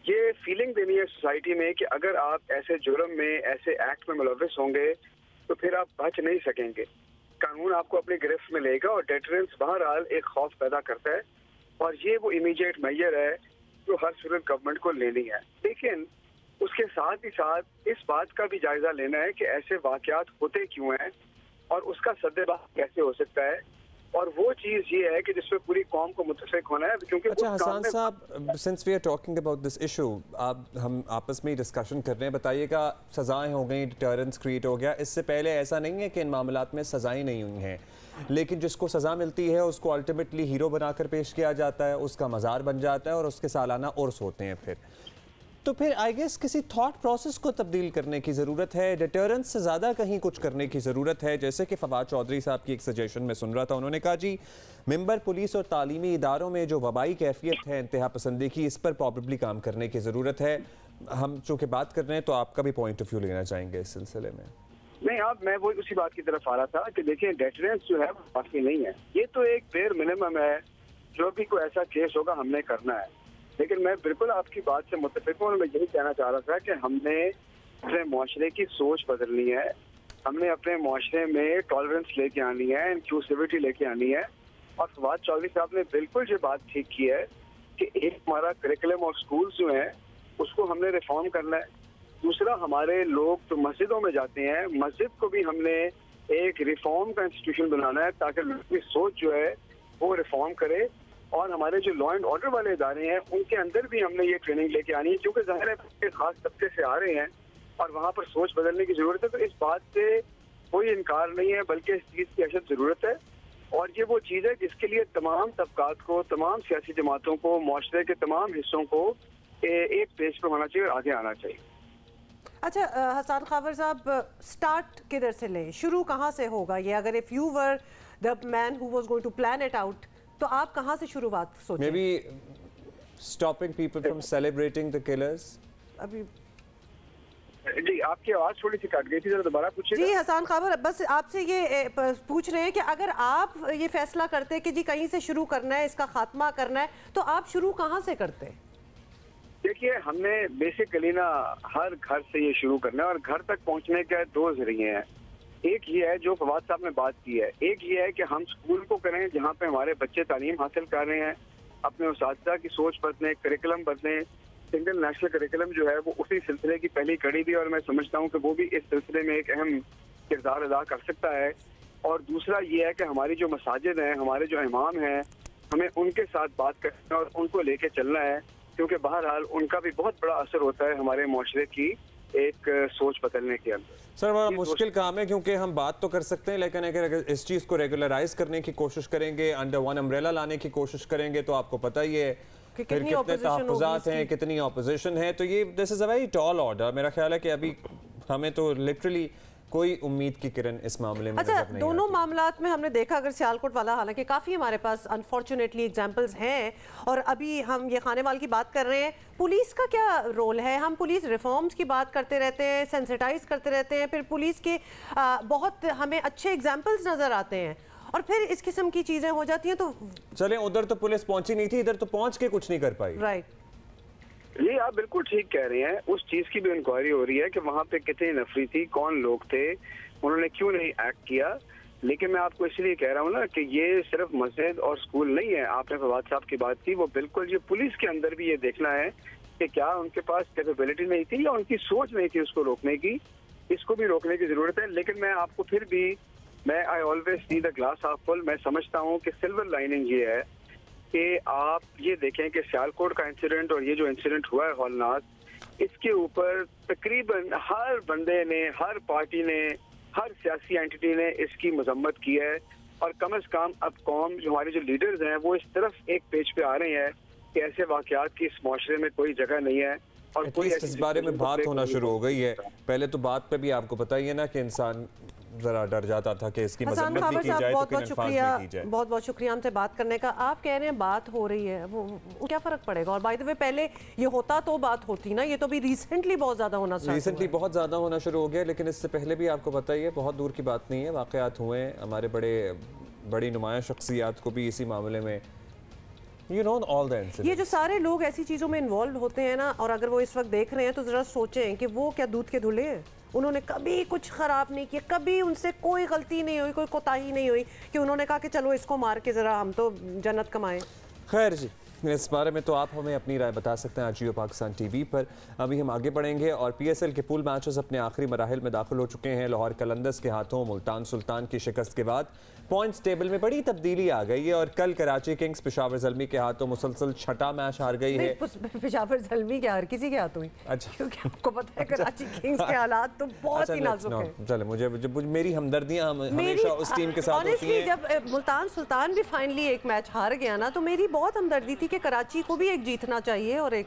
ये फीलिंग देनी है सोसाइटी में कि अगर आप ऐसे जुर्म में, ऐसे एक्ट में मुलविस होंगे तो फिर आप बच नहीं सकेंगे, कानून आपको अपनी गिरफ्त में लेगा, और डेटरेंस बहरहाल एक खौफ पैदा करता है, और ये वो इमीडिएट मेजर है जो हर सूरत गवर्नमेंट को लेनी है। लेकिन उसके साथ ही साथ इस बात का भी जायजा लेना है कि ऐसे वाकयात होते क्यों हैं और उसका सद्देबाज कैसे हो सकता है, और वो चीज़ ये है कि जिसमें पूरी कौम को मुतफिक होना है, क्योंकि अच्छा हसान साहब, since we are talking about this issue, हम आपस में ही डिस्कशन कर रहे हैं, बताइएगा, सज़ाएं हो गई, डिटरेंस क्रिएट हो गया, इससे पहले ऐसा नहीं है कि इन मामलात में सज़ाएं नहीं हुई हैं, लेकिन जिसको सज़ा मिलती है उसको अल्टीमेटली हीरो बनाकर पेश किया जाता है, उसका मज़ार बन जाता है और उसके सालाना उर्स होते हैं। तो फिर आई गेस किसी थॉट प्रोसेस को तब्दील करने की ज़रूरत है, डिटरेंस से ज़्यादा कहीं कुछ करने की ज़रूरत है। जैसे कि फवाद चौधरी साहब की एक सजेशन में सुन रहा था, उन्होंने कहा जी मेंबर पुलिस और तालीमी इदारों में जो वबाई कैफियत है इंतहा पसंदी की, इस पर प्रॉबली काम करने की ज़रूरत है। हम चूँकि बात कर रहे हैं तो आपका भी पॉइंट ऑफ व्यू लेना चाहेंगे इस सिलसिले में। नहीं, आप मैं वो उसी बात की तरफ आ रहा था कि देखिए, डेटरेंस जो है वो काफ़ी नहीं है, ये तो एक बेर मिनिमम है, जो भी कोई ऐसा केस होगा हमने करना है। लेकिन मैं बिल्कुल आपकी बात से मुत्तफिक हूँ और मैं यही कहना चाह रहा था कि हमने अपने मुआशरे की सोच बदलनी है, हमने अपने मुआशरे में टॉलरेंस लेके आनी है, इंक्लूसिविटी लेके आनी है। और फवाद चौधरी साहब ने बिल्कुल ये बात ठीक की है कि एक हमारा करिकुलम और स्कूल जो हैं उसको हमने रिफॉर्म करना है। दूसरा, हमारे लोग तो मस्जिदों में जाते हैं, मस्जिद को भी हमने एक रिफॉर्म का इंस्टीट्यूशन बनाना है ताकि लोगों की सोच जो है वो रिफॉर्म करे। और हमारे जो लॉ एंड ऑर्डर वाले इदारे हैं उनके अंदर भी हमने ये ट्रेनिंग लेके आनी है, क्योंकि जाहिर है खास तबके से आ रहे हैं और वहाँ पर सोच बदलने की जरूरत है। तो इस बात से कोई इनकार नहीं है, बल्कि इस चीज़ की अशद जरूरत है। और ये वो चीज़ है जिसके लिए तमाम तबकात को, तमाम सियासी जमातों को, मुआशरे के तमाम हिस्सों को एक पेज पर होना चाहिए और आगे आना चाहिए। अच्छा हसन खावर साहब, स्टार्ट किधर से लें, शुरू कहाँ से होगा ये? अगर if you were the man who was going to plan it out, तो आप कहाँ से शुरुआत सोचें? Maybe stopping people from celebrating the killers. अभी जी आपकी आवाज थोड़ी सी कट गई थी, जरा दोबारा पूछिए। जी हसन खावर, बस आपसे ये पूछ रहे हैं कि अगर आप ये फैसला करते कि जी कहीं से शुरू करना है, इसका खात्मा करना है, तो आप शुरू कहाँ से करते? देखिए, हमने बेसिकली ना हर घर से ये शुरू करना है और घर तक पहुंचने के दो जरिए हैं। एक ये है जो फवाद साहब ने बात की है, एक ये है कि हम स्कूल को करें जहाँ पे हमारे बच्चे तालीम हासिल कर रहे हैं, अपने उस्तादा की सोच बदलें, करिकुलम बदलें। सिंगल नेशनल करिकुलम जो है वो उसी सिलसिले की पहली कड़ी थी और मैं समझता हूँ कि वो भी इस सिलसिले में एक अहम किरदार अदा कर सकता है। और दूसरा ये है कि हमारी जो मसाजिद हैं, हमारे जो इमाम हैं, हमें उनके साथ बात करना है और उनको लेके चलना है, क्योंकि बहरहाल उनका भी बहुत बड़ा असर होता है हमारे मुआशरे की एक सोच बदलने के अंदर। सर बड़ा मुश्किल काम है, क्योंकि हम बात तो कर सकते हैं, लेकिन अगर इस चीज़ को रेगुलराइज करने की कोशिश करेंगे, अंडर वन अम्ब्रेला लाने की कोशिश करेंगे, तो आपको पता ही है फिर कितने तहफ़्फ़ुज़ात हैं, कितनी ऑपोजिशन है। तो ये this is a very tall order. मेरा ख्याल है कि अभी हमें तो लिटरली कोई उम्मीद की किरण इस मामले में अच्छा, दोनों मामलात में हमने देखा, अगर सियालकोट वाला, हालांकि काफ़ी हमारे पास अनफॉर्चुनेटली एग्जांपल्स हैं, और अभी हम ये खानेवाल की बात कर रहे हैं, पुलिस का क्या रोल है? हम पुलिस रिफॉर्म्स की बात करते रहते हैं, सेंसिटाइज करते रहते हैं, फिर पुलिस के बहुत हमें अच्छे एग्जाम्पल्स नज़र आते हैं, और फिर इस किस्म की चीज़ें हो जाती हैं। तो चलें, उधर तो पुलिस पहुंची नहीं थी, इधर तो पहुंच के कुछ नहीं कर पाई। राइट, ये आप बिल्कुल ठीक कह रहे हैं। उस चीज की भी इंक्वायरी हो रही है कि वहाँ पे कितनी नफरी थी, कौन लोग थे, उन्होंने क्यों नहीं एक्ट किया। लेकिन मैं आपको इसलिए कह रहा हूँ ना कि ये सिर्फ मस्जिद और स्कूल नहीं है। आपने फवाद साहब की बात की, वो बिल्कुल ये पुलिस के अंदर भी ये देखना है कि क्या उनके पास कैपेबिलिटी नहीं थी या उनकी सोच नहीं थी उसको रोकने की। इसको भी रोकने की जरूरत है। लेकिन मैं आपको फिर भी, I always see the glass half full. मैं समझता हूँ कि सिल्वर लाइनिंग ये है कि आप ये देखें कि सियालकोट का इंसिडेंट और ये जो इंसिडेंट हुआ है हौलनाक, इसके ऊपर तकरीबन हर बंदे ने, हर पार्टी ने, हर सियासी एंटिटी ने इसकी मजम्मत की है। और कम से कम अब कौम, जो हमारे जो लीडर्स हैं, वो इस तरफ एक पेज पे आ रहे हैं कि ऐसे वाकयात की इस माशरे में कोई जगह नहीं है और कोई इस बारे में बात होना शुरू हो गई है। पहले तो बात पे भी आपको पता ही है ना कि इंसान जरा डर जाता था कि इसकी मजम्मत भी की जाए, बहुत बहुत शुक्रिया, बहुत बहुत शुक्रिया हमसे बात करने का। आप कह रहे हैं बात हो रही है, वो क्या फर्क पड़ेगा? और बाय द वे, पहले ये होता तो बात होती ना, ये तो भी रिसेंटली बहुत ज्यादा होना शुरू, रिसेंटली बहुत ज्यादा होना शुरू हो गया। लेकिन इससे पहले भी आपको पता ही है, बहुत दूर की बात नहीं है, वाकयात हुए हैं। हमारे बड़ी नुमाया शख्सियात को भी इसी मामले में, you know, all the incidents। ये जो सारे लोग ऐसी चीज़ों में इन्वॉल्व होते हैं ना, और अगर वो इस वक्त देख रहे हैं तो ज़रा सोचें कि वो क्या दूध के धुले हैं। उन्होंने कभी कुछ ख़राब नहीं किया, कभी उनसे कोई गलती नहीं हुई, कोई कोताही नहीं हुई कि उन्होंने कहा कि चलो इसको मार के ज़रा हम तो जन्नत कमाएं। खैर जी, इस बारे में तो आप हमें अपनी राय बता सकते हैं आज जियो पाकिस्तान टीवी पर। अभी हम आगे बढ़ेंगे और PSL के पूल मैचेस अपने आखिरी मराहिल में दाखिल हो चुके हैं। लाहौर कलंदर्स के हाथों मुल्तान सुल्तान की शिकस्त के बाद पॉइंट्स टेबल में बड़ी तब्दीली आ गई है और कल कराची किंग्स पेशावर ज़ल्मी के हाथों मुसलसल छठा मैच हार गई है। पेशावर ज़ल्मी क्या, हर किसी के हाथों ही। अच्छा, क्योंकि आपको पता है कराची किंग्स के हालात तो बहुत ही नाजुक हैं। चले, मुझे मेरी हमदर्दियां हमेशा उस टीम के साथ होती हैं। जब मुल्तान सुल्तान भी फाइनली एक मैच हार गया ना, तो मेरी बहुत हमदर्दी थी कि कराची को भी एक जीतना चाहिए और एक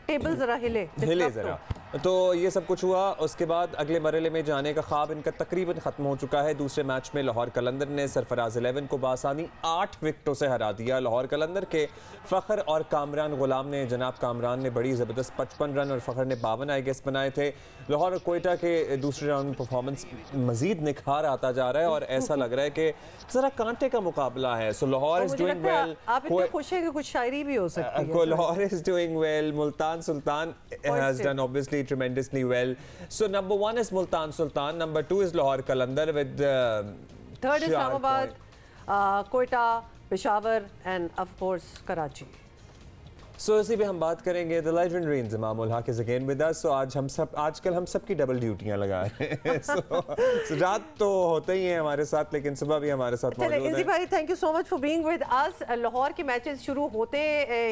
टेबल जरा हिले जरा। तो ये सब कुछ हुआ। उसके बाद अगले मरहले में जाने का ख्वाब इनका तकरीबन ख़त्म हो चुका है। दूसरे मैच में लाहौर कलंदर ने सरफराज 11 को बासानी 8 विकेटों से हरा दिया। लाहौर कलंदर के फ़ख्र और कामरान गुलाम ने, जनाब कामरान ने बड़ी ज़बरदस्त 55 रन और फ़ख्र ने 52 आई गेस बनाए थे। लाहौर और कोयटा के दूसरे राउंड में परफॉर्मेंस मज़ीद निखार आता जा रहा है और ऐसा लग रहा है कि ज़रा कांटे का मुकाबला है। सो लाहौर इज़ डूइंग वेल। आप इतने खुश हैं कि कुछ शायरी भी हो सकती है। Lahore is doing well. Multan Sultan has done obviously tremendously well. So number 1 is Multan Sultan, number 2 is Lahore Qalandar with third is Islamabad, Quetta, Peshawar and of course Karachi. So इसी पे हम बात करेंगे the legendary इंज़माम उल हक is again with us. So आजकल हम सब की डबल ड्यूटियां लगा रहे हैं। so रात तो होते ही हैं हमारे साथ, लेकिन सुबह भी हमारे साथ मौजूद हैं। इजी भाई, thank you so much for being with us. Lahore के मैचेस शुरू होते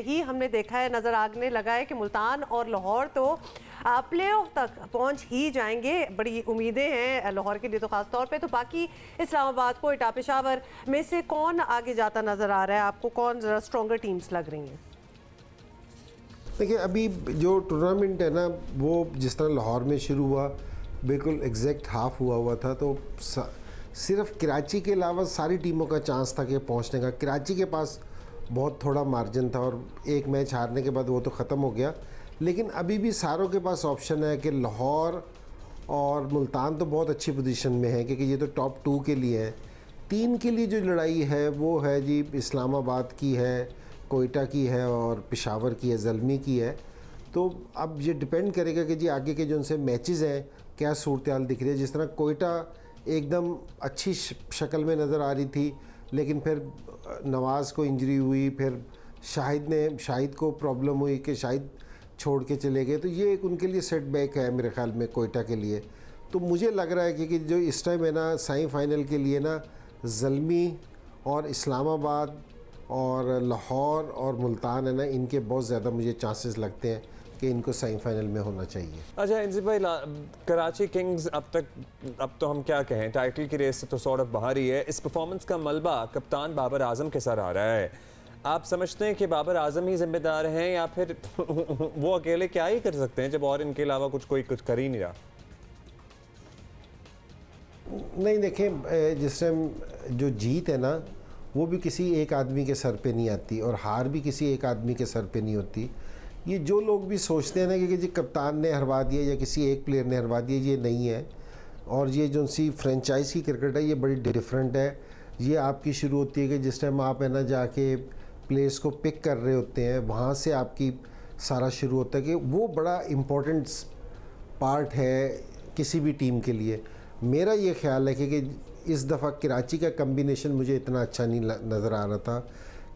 ही हमने देखा है, नजर आने लगा है कि मुल्तान और लाहौर तो प्ले ऑफ तक पहुंच ही जाएंगे। बड़ी उम्मीदें हैं लाहौर के लिए तो खास तौर पे। तो बाकी इस्लामाबाद, कोयटा, पेशावर में से कौन आगे जाता नजर आ रहा है आपको? कौन ज़रा स्ट्रॉन्गर टीम्स लग रही हैं? देखिए, अभी जो टूर्नामेंट है ना, वो जिस तरह लाहौर में शुरू हुआ बिल्कुल एग्जैक्ट हाफ हुआ था, तो सिर्फ कराची के अलावा सारी टीमों का चांस था कि पहुंचने का। कराची के पास बहुत थोड़ा मार्जिन था और एक मैच हारने के बाद वो तो ख़त्म हो गया, लेकिन अभी भी सारों के पास ऑप्शन है कि लाहौर और मुल्तान तो बहुत अच्छी पोजीशन में है क्योंकि ये तो टॉप 2 के लिए है। 3 के लिए जो लड़ाई है वो है जी इस्लामाबाद की है, कोयटा की है और पेशावर की है, ज़ल्मी की है। तो अब ये डिपेंड करेगा कि जी आगे के जो उनसे मैचेस हैं क्या सूरत हाल दिख रही है। जिस तरह कोयटा एकदम अच्छी शक्ल में नज़र आ रही थी, लेकिन फिर नवाज़ को इंजरी हुई, फिर शाहिद को प्रॉब्लम हुई कि शाहिद छोड़ के चले गए, तो ये एक उनके लिए सेटबैक है मेरे ख़्याल में कोयटा के लिए। तो मुझे लग रहा है कि जो इस टाइम है ना सेमीफाइनल के लिए ना ज़ल्मी और इस्लामाबाद और लाहौर और मुल्तान है ना, इनके बहुत ज़्यादा मुझे चांसेस लगते हैं कि इनको सेमीफाइनल में होना चाहिए। अच्छा इंजी भाई, कराची किंग्स अब तो हम क्या कहें, टाइटल की रेस से तो सॉर्ट ऑफ बाहर ही है। इस परफॉर्मेंस का मलबा कप्तान बाबर आजम के सर आ रहा है। आप समझते हैं कि बाबर आजम ही जिम्मेदार हैं या फिर वो अकेले क्या ही कर सकते हैं जब और इनके अलावा कोई कुछ कर ही नहीं रहा? नहीं, देखें, जिस टाइम जो जीत है ना वो भी किसी एक आदमी के सर पे नहीं आती और हार भी किसी एक आदमी के सर पे नहीं होती। ये जो लोग भी सोचते हैं ना कि जी कप्तान ने हरवा दिया या किसी एक प्लेयर ने हरवा दिया, ये नहीं है। और ये जो सी फ्रेंचाइज की क्रिकेट है ये बड़ी डिफरेंट है। ये आपकी शुरू होती है कि जिस टाइम आप है ना जाके प्लेयर्स को पिक कर रहे होते हैं, वहाँ से आपकी सारा शुरू होता है कि वो बड़ा इम्पोर्टेंट पार्ट है किसी भी टीम के लिए। मेरा ये ख्याल है कि इस दफ़ा कराची का कम्बिनेशन मुझे इतना अच्छा नहीं नज़र आ रहा था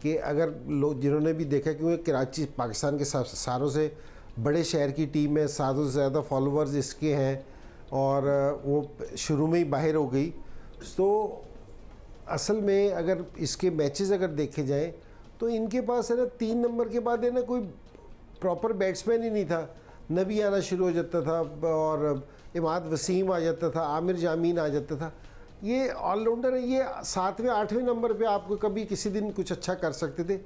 कि अगर लोग जिन्होंने भी देखा, क्योंकि कराची पाकिस्तान के सारों से बड़े शहर की टीम है, सारों से ज़्यादा फॉलोअर्स इसके हैं और वो शुरू में ही बाहर हो गई। तो असल में अगर इसके मैचेस अगर देखे जाएं तो इनके पास है ना 3 नंबर के बाद है ना कोई प्रॉपर बैट्समैन ही नहीं था। नबी आना शुरू हो जाता था और इमाद वसीम आ जाता था, आमिर जामीन आ जाता था। ये ऑलराउंडर है, ये 7वें 8वें नंबर पे आपको कभी किसी दिन कुछ अच्छा कर सकते थे।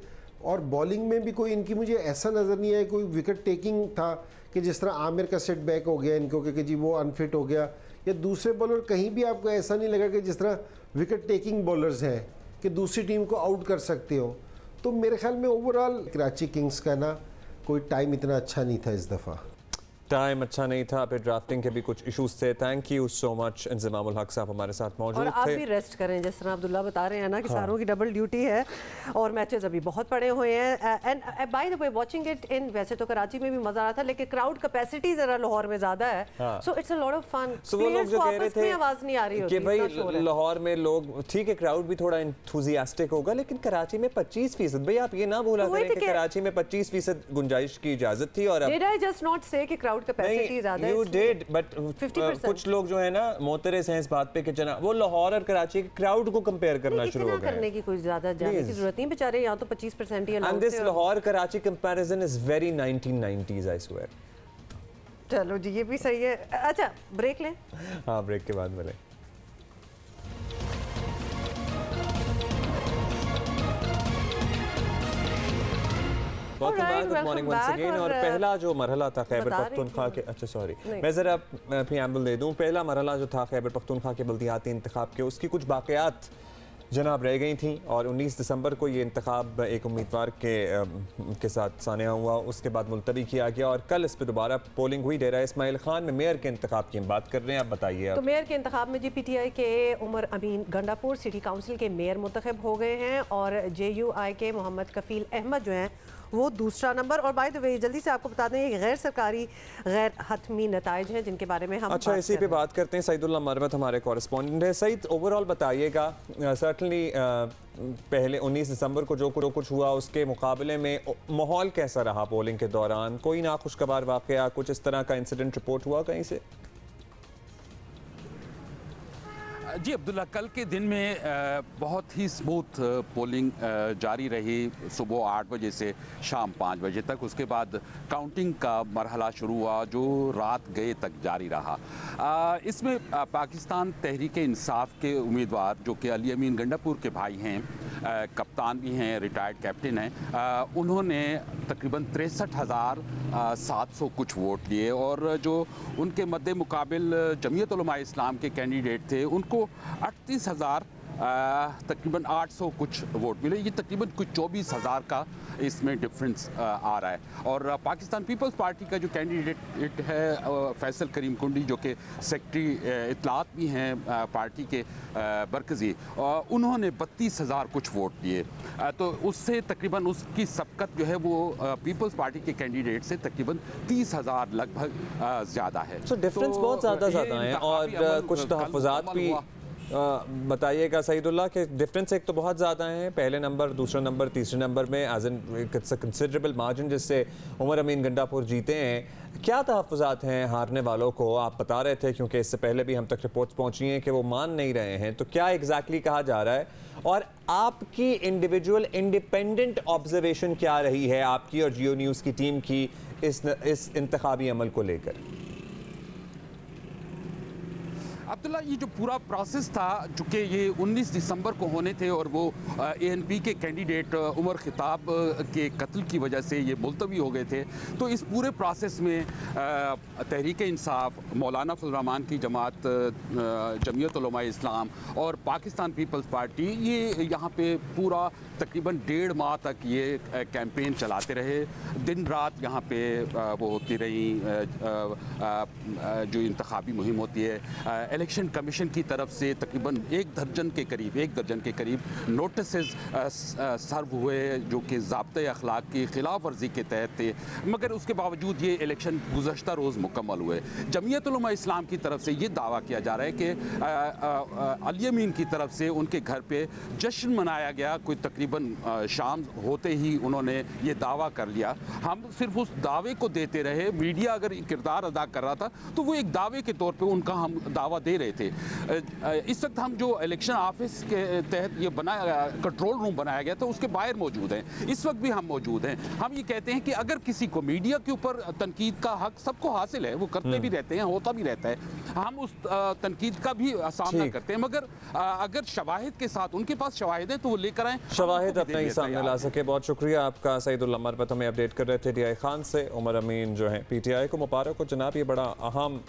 और बॉलिंग में भी कोई इनकी मुझे ऐसा नज़र नहीं आया कोई विकेट टेकिंग था कि जिस तरह आमिर का सेट बैक हो गया इनको कि जी वो अनफिट हो गया, या दूसरे बॉलर कहीं भी आपको ऐसा नहीं लगा कि जिस तरह विकेट टेकिंग बॉलर्स हैं कि दूसरी टीम को आउट कर सकते हो। तो मेरे ख्याल में ओवरऑल कराची किंग्स का ना कोई टाइम इतना अच्छा नहीं था इस दफ़ा। टाइम अच्छा नहीं था, फिर ड्राफ्टिंग के भी कुछ इश्यूज थे। Thank you so much Inzamam ul Haq साहब हमारे साथ मौजूद थे। और आप भी रेस्ट करें, जिस तरह अब्दुल्ला बता रहे हैं ना कि सारों की डबल ड्यूटी है और मैचेस अभी बहुत पड़े हुए हैं। And by the way watching it in, वैसे तो कराची में भी मजा आ रहा था लेकिन क्राउड कैपेसिटी जरा लाहौर में ज्यादा है, so it's a lot of fun. वो लोग जो कह रहे थे आवाज नहीं आ रही होती कि भाई लाहौर में लोग ठीक है, क्राउड भी थोड़ा एंथुसियास्टिक होगा, लेकिन कराची में 25%, भाई आप ये ना भूला करें कि कराची में 25% गुंजाइश की इजाजत थी। और डिड आई जस्ट नॉट से कि क्राउड कैपेसिटी ज्यादा You did, but कुछ लोग जो है ना मोतरस हैं इस बात पे कि जना वो लाहौर और कराची के क्राउड को कंपेयर करना शुरू हो गए। करने की कोई ज्यादा जाने की जरूरत नहीं, बेचारे यहाँ तो 25% ही अलाउड थे। And this Lahore Karachi comparison is very 1990s, I swear. चलो जी, ये भी सही है। अच्छा ब्रेक लें? हाँ, ब्रेक के बाद मिलें। Good morning once again. और पहला जो मरहला था खैबर पख्तूनख्वा के, अच्छा सॉरी मैं ज़रा प्रीएम्बल दे दूं, पहला मरहला जो था खैबर पख्तूनख्वा के बल्दियाती इंतखाब के, उसकी कुछ बाक़ियात जनाब रह गई थी और 19 दिसंबर को ये इंतखाब एक उम्मीदवार के साथ सानिया हुआ, उसके बाद मुलतवी किया गया और कल इस पर दोबारा पोलिंग हुई। डेरा इस्माइल खान में मेयर के इंतखाब की हम बात कर रहे हैं, आप बताइए। तो मेयर के इंतखाब में PTI के उमर अमीन गंडापुर सिटी काउंसिल के मेयर मुंतखब हो गए हैं और JUI के मोहम्मद कफील अहमद जो हैं वो दूसरा नंबर। और बाय द वे जल्दी से आपको बता दें ये गैर सरकारी गैर हतमी नताइज हैं जिनके बारे में हम अच्छा इसी पे बात करते हैं। सईदुल्लाह मरवत हमारे कॉरेस्पॉन्डेंट है। सईद, ओवरऑल बताइएगा, सर्टनली पहले 19 दिसंबर को जो कुछ हुआ उसके मुकाबले में माहौल कैसा रहा पोलिंग के दौरान? कोई नाखुशगवार वाकया, कुछ इस तरह का इंसिडेंट रिपोर्ट हुआ कहीं से? जी अब्दुल्ला, कल के दिन में बहुत ही स्मूथ पोलिंग जारी रही, सुबह 8 बजे से शाम 5 बजे तक। उसके बाद काउंटिंग का मरहला शुरू हुआ जो रात गए तक जारी रहा। इसमें पाकिस्तान तहरीक इंसाफ के उम्मीदवार जो कि अली अमीन गंडापुर के भाई हैं, कप्तान भी हैं, रिटायर्ड कैप्टन हैं, उन्होंने तकरीबन 63,700 कुछ वोट लिए और जो उनके मद्दे मुकाबिल जमीयत उलमा इस्लाम के कैंडिडेट थे उनको 38,000 तकरीबन 800 कुछ वोट मिले। ये तकरीबन कुछ 24,000 का इसमें डिफरेंस आ रहा है। और पाकिस्तान पीपल्स पार्टी का जो कैंडिडेट है फैसल करीम कुंडी जो कि सेक्रेटरी इतलात भी हैं पार्टी के मरकज़ी, उन्होंने 32,000 कुछ वोट दिए। तो उससे तकरीबन उसकी सबकत जो है वो पीपल्स पार्टी के कैंडिडेट से तकरीबन 30,000 लगभग ज़्यादा है। तो डिफरेंस बहुत ज़्यादा है और कुछ तहफ़्फ़ुज़ात भी बताइएगा सईदुल्लाह के डिफरेंस एक तो बहुत ज़्यादा है, पहले नंबर, दूसरा नंबर, तीसरे नंबर में एज एन कंसिडरेबल मार्जिन जिससे उमर अमीन गंडापुर जीते हैं। क्या तहफ़्फ़ुज़ात हैं हारने वालों को? आप बता रहे थे क्योंकि इससे पहले भी हम तक रिपोर्ट्स पहुंची हैं कि वो मान नहीं रहे हैं, तो क्या एग्जैक्टली कहा जा रहा है और आपकी इंडिविजुअल इंडिपेंडेंट ऑब्जर्वेशन क्या रही है आपकी और जियो न्यूज़ की टीम की इस इंतखाबी अमल को लेकर? अब्दुल्ला, ये जो पूरा प्रोसेस था चूँकि ये 19 दिसंबर को होने थे और वो ANP के कैंडिडेट उमर खिताब के कत्ल की वजह से ये मुलतवी हो गए थे, तो इस पूरे प्रोसेस में तहरीक इंसाफ, मौलाना फजल रहमान की जमात, जमीयत उलमा इस्लाम और पाकिस्तान पीपल्स पार्टी ये यहाँ पे पूरा तकरीबन 1.5 माह तक ये कैंपेन चलाते रहे। दिन रात यहाँ पे वो होती रही जो इंतखाबी मुहिम होती है। इलेक्शन कमीशन की तरफ से तकरीबन एक दर्जन के करीब नोटिसेस सर्व हुए जो कि ज़ाब्ते अखलाक की खिलाफ वर्जी के तहत थे, मगर उसके बावजूद ये इलेक्शन गुज़श्ता रोज़ मुकम्मल हुए। जमीयत उलमा इस्लाम की तरफ से ये दावा किया जा रहा है कि अली अमीन की तरफ से उनके घर पे जश्न मनाया गया, कोई तकरीबन शाम होते ही उन्होंने ये दावा कर लिया। हम सिर्फ उस दावे को देते रहे, मीडिया अगर किरदार अदा कर रहा था तो वो एक दावे के तौर पे उनका हम दावा दे रहे थे। इस वक्त हम जो इलेक्शन ऑफिस के तहत ये बनाया कंट्रोल रूम बनाया गया था उसके बाहर मौजूद हैं, इस वक्त भी हम मौजूद हैं। हम ये कहते हैं कि अगर किसी को मीडिया के ऊपर तनकीद का हक सबको हासिल है, वो करते भी रहते हैं, होता भी रहता है, हम उस तनकीद का भी सामना करते हैं, मगर अगर शवाहिद के साथ उनके पास शवाहिद है तो वो लेकर आए, शवाहिद अपने ही सामने ला सके। बहुत शुक्रिया आपका सईदुल्लाह मरवत, हमें अपडेट कर रहे थे DI खान से। उमर अमीन जो है PTI को मुबारक हो जनाब, ये बड़ा अहम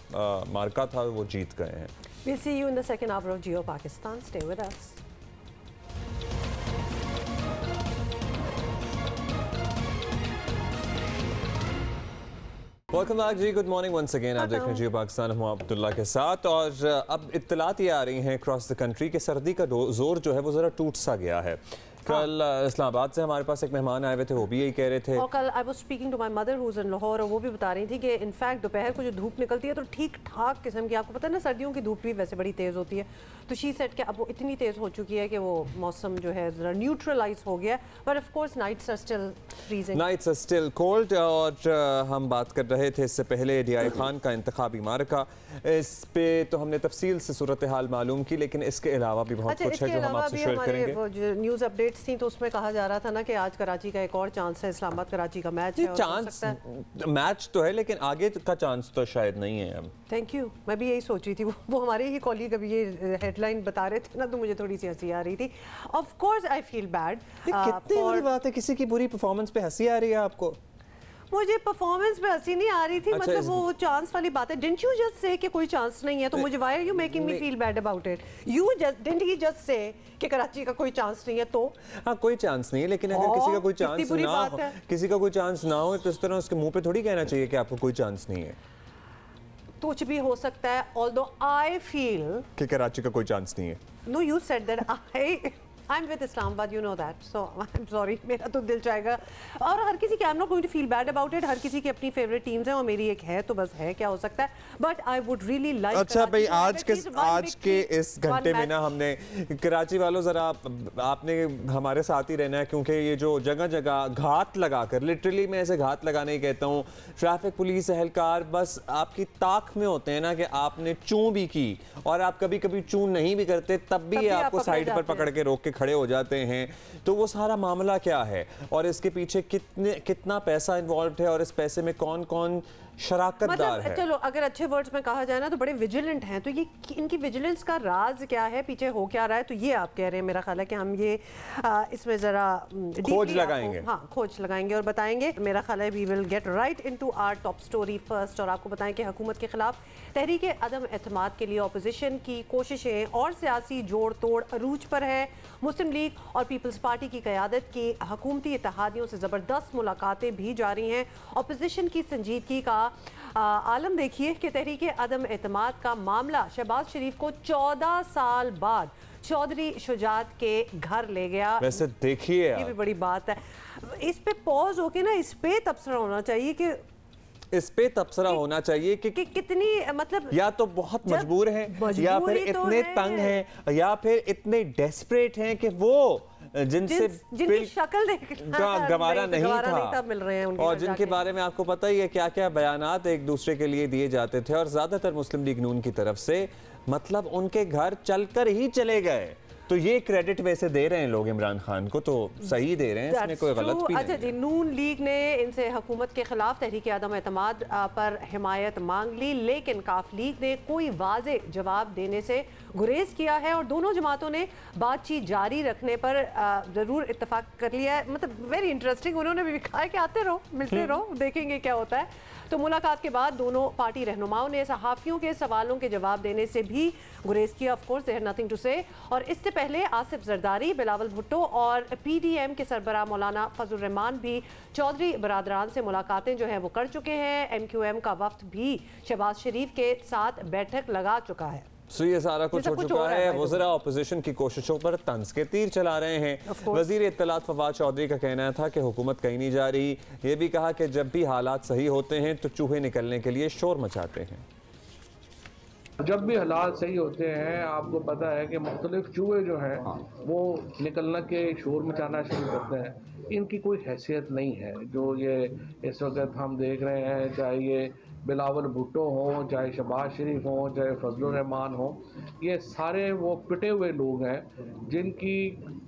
मार्का था, वो जीत गए हैं। We'll see you in the second hour of Geo Pakistan. Stay with us. Welcome back जी, गुड मॉर्निंग वंस अगेन। आप देख रहे हैं जियो पाकिस्तान, हम अब्दुल्ला के साथ। और अब इत्तलात ये आ रही हैं अक्रॉस द कंट्री कि सर्दी का जोर जो है वो ज़रा टूट सा गया है। कल इस्लामाबाद से हमारे पास एक मेहमान आए हुए थे, वो भी यही कह रहे थे। और कल I was speaking to my mother who is in Lahore, और वो भी बता रही थी कि इनफैक्ट दोपहर को जो धूप निकलती है तो ठीक ठाक किस्म की, आपको पता है ना सर्दियों की धूप भी वैसे बड़ी तेज़ होती है, तो शी सेड कि अब वो इतनी तेज़ हो चुकी है कि वो मौसम जो है ज़रा न्यूट्रलाइज हो गया, but of course nights are still freezing, nights are still cold. और हम बात कर रहे थे इससे पहले DI खान का इंतखाबी मार्का, इस पे तो हमने तफसील से सूरत हाल मालूम की, लेकिन इसके अलावा भी बहुत कुछ है जो हम आपसे शेयर करेंगे। जो न्यूज़ अपडेट अपडेट्स थी तो उसमें कहा जा रहा था ना कि आज कराची का एक और चांस है, इस्लामाबाद कराची का मैच है। चांस मैच तो है लेकिन आगे का चांस तो शायद नहीं है अब। थैंक यू, मैं भी यही सोच रही थी। वो हमारे ही कॉलीग अभी ये हेडलाइन बता रहे थे ना तो मुझे थोड़ी सी हंसी आ रही थी। Of course I feel bad. कितनी बड़ी बात है, किसी की बुरी परफॉर्मेंस पे हंसी आ रही है आपको? मुझे परफॉर्मेंस पे हंसी नहीं आ रही थी। अच्छा, मतलब वो चांस वाली बात है। डिडंट यू जस्ट से कि कोई चांस नहीं है, तो मुझे why are you making me feel bad about it? You just didn't he just say कि कराची का कोई चांस नहीं है तो? हाँ, कोई चांस नहीं है, लेकिन अगर किसी का कोई चांस ना हो, किसी का कोई चांस ना हो तो इस तरह उसके मुंह पे थोड़ी कहना चाहिए कि आपको कोई चांस नहीं है। कुछ भी हो सकता है। ऑल्दो आई फील कि कराची का कोई चांस नहीं है। No, you said that I'm with Islamabad, you know that. So I'm sorry, मेरा तो दिल चाहेगा। और हर किसी के I'm not going to feel bad about it। हर किसी की अपनी फेवरेट टीम्स हैं और मेरी एक है तो बस है, क्या हो सकता है। But I would really like। अच्छा भाई, आज के इस घंटे में ना हमने कराची वालों जरा आपने हमारे साथ ही रहना है, क्योंकि ये जो जगह जगह घात लगाकर, लिटरली मैं ऐसे घात लगाने ही कहता हूँ, ट्रैफिक पुलिस एहलकार बस आपकी ताक में होते हैं ना कि आपने चूं भी की और आप कभी कभी चूं नहीं भी करते तब भी आपको साइड पर पकड़ के रोक के खड़े हो जाते हैं। तो वो सारा मामला क्या है और इसके पीछे कितना पैसा इन्वॉल्व है और इस पैसे में कौन कौन शराकतदार है? चलो अगर अच्छे वर्ड्स में कहा जाए ना तो बड़े विजिलेंट हैं। तो ये इनकी विजिलेंस का राज क्या है, पीछे हो क्या रहा है, तो ये आप कह रहे हैं। मेरा ख्याल है कि हम ये इसमें जरा खोज लगाएंगे। हाँ, खोज लगाएंगे और बताएंगे। मेरा ख्याल है we will get right into our top story first और आपको बताएं कि हुकूमत के खिलाफ तहरीक अदम एतमाद के लिए अपोजिशन की कोशिशें और सियासी जोड़ तोड़ अरूज पर है। मुस्लिम लीग और पीपल्स पार्टी की क़यादत की हुकूमती इत्तेहादियों से ज़बरदस्त मुलाकातें भी जारी हैं। अपोजिशन की संजीदगी का आलम देखिए कि तहरीक अदम एतमाद का मामला शहबाज शरीफ को 14 साल बाद चौधरी शुजात के घर ले गया। वैसे देखिए ये भी बड़ी बात है। इस पे पॉज होके ना इस पे तबसरा होना चाहिए कि इस पे तब्सरा होना चाहिए कि कितनी मतलब या तो बहुत मजबूर हैं या फिर इतने तंग हैं या फिर इतने डेस्परेट हैं कि वो जिनकी शक्ल गवारा नहीं था मिल रहे हैं और जिनके बारे में आपको पता ही है क्या क्या बयानात एक दूसरे के लिए दिए जाते थे और ज्यादातर मुस्लिम लीग नून की तरफ से मतलब उनके घर चलकर ही चले गए। तो ये क्रेडिट वैसे दे रहे हैं लोग इमरान खान को, तो सही दे रहे हैं, इसमें कोई गलत भी नहीं। अच्छा जी, नून लीग ने इनसे हुकूमत के खिलाफ तहरीक अदम एतमाद पर हिमायत मांग ली, लेकिन काफ लीग ने कोई वाज़े जवाब देने से गुरेज किया है और दोनों जमातों ने बातचीत जारी रखने पर ज़रूर इत्तफाक कर लिया है। मतलब वेरी इंटरेस्टिंग। उन्होंने भी कहा है कि आते रहो, मिलते रहो, देखेंगे क्या होता है। तो मुलाकात के बाद दोनों पार्टी रहनुमाओं ने सहाफ़ियों के सवालों के जवाब देने से भी गुरेज किया। Of course there nothing to say. और इससे पहले आसिफ जरदारी, बिलावल भुट्टो और PDM के सरबराह मौलाना फजल रहमान भी चौधरी बरादरान से मुलाकातें जो है वो कर चुके हैं। MQM का वफ्द भी शहबाज शरीफ के साथ बैठक लगा चुका है। सो ये सारा कुछ हो चुका है। वज़रा अपोजिशन की कोशिशों पर तंज के तीर चला रहे हैं। वज़ीर इत्तलात फवाद चौधरी का कहना था कि हुकूमत कहीं नहीं जा रही। ये भी कहा कि जब भी हालात सही होते हैं तो चूहे निकलने के लिए शोर मचाते हैं। जब भी हालात सही होते हैं आपको पता है कि मुख्तलिफ चूहे जो हैं वो निकलना के शोर मचाना शुरू करते हैं। इनकी कोई हैसियत नहीं है। जो ये इस वक्त हम देख रहे हैं, चाहे ये बिलावल भुट्टो हो, चाहे शहबाज शरीफ हो, चाहे फजलुर रहमान हो, ये सारे वो पिटे हुए लोग हैं जिनकी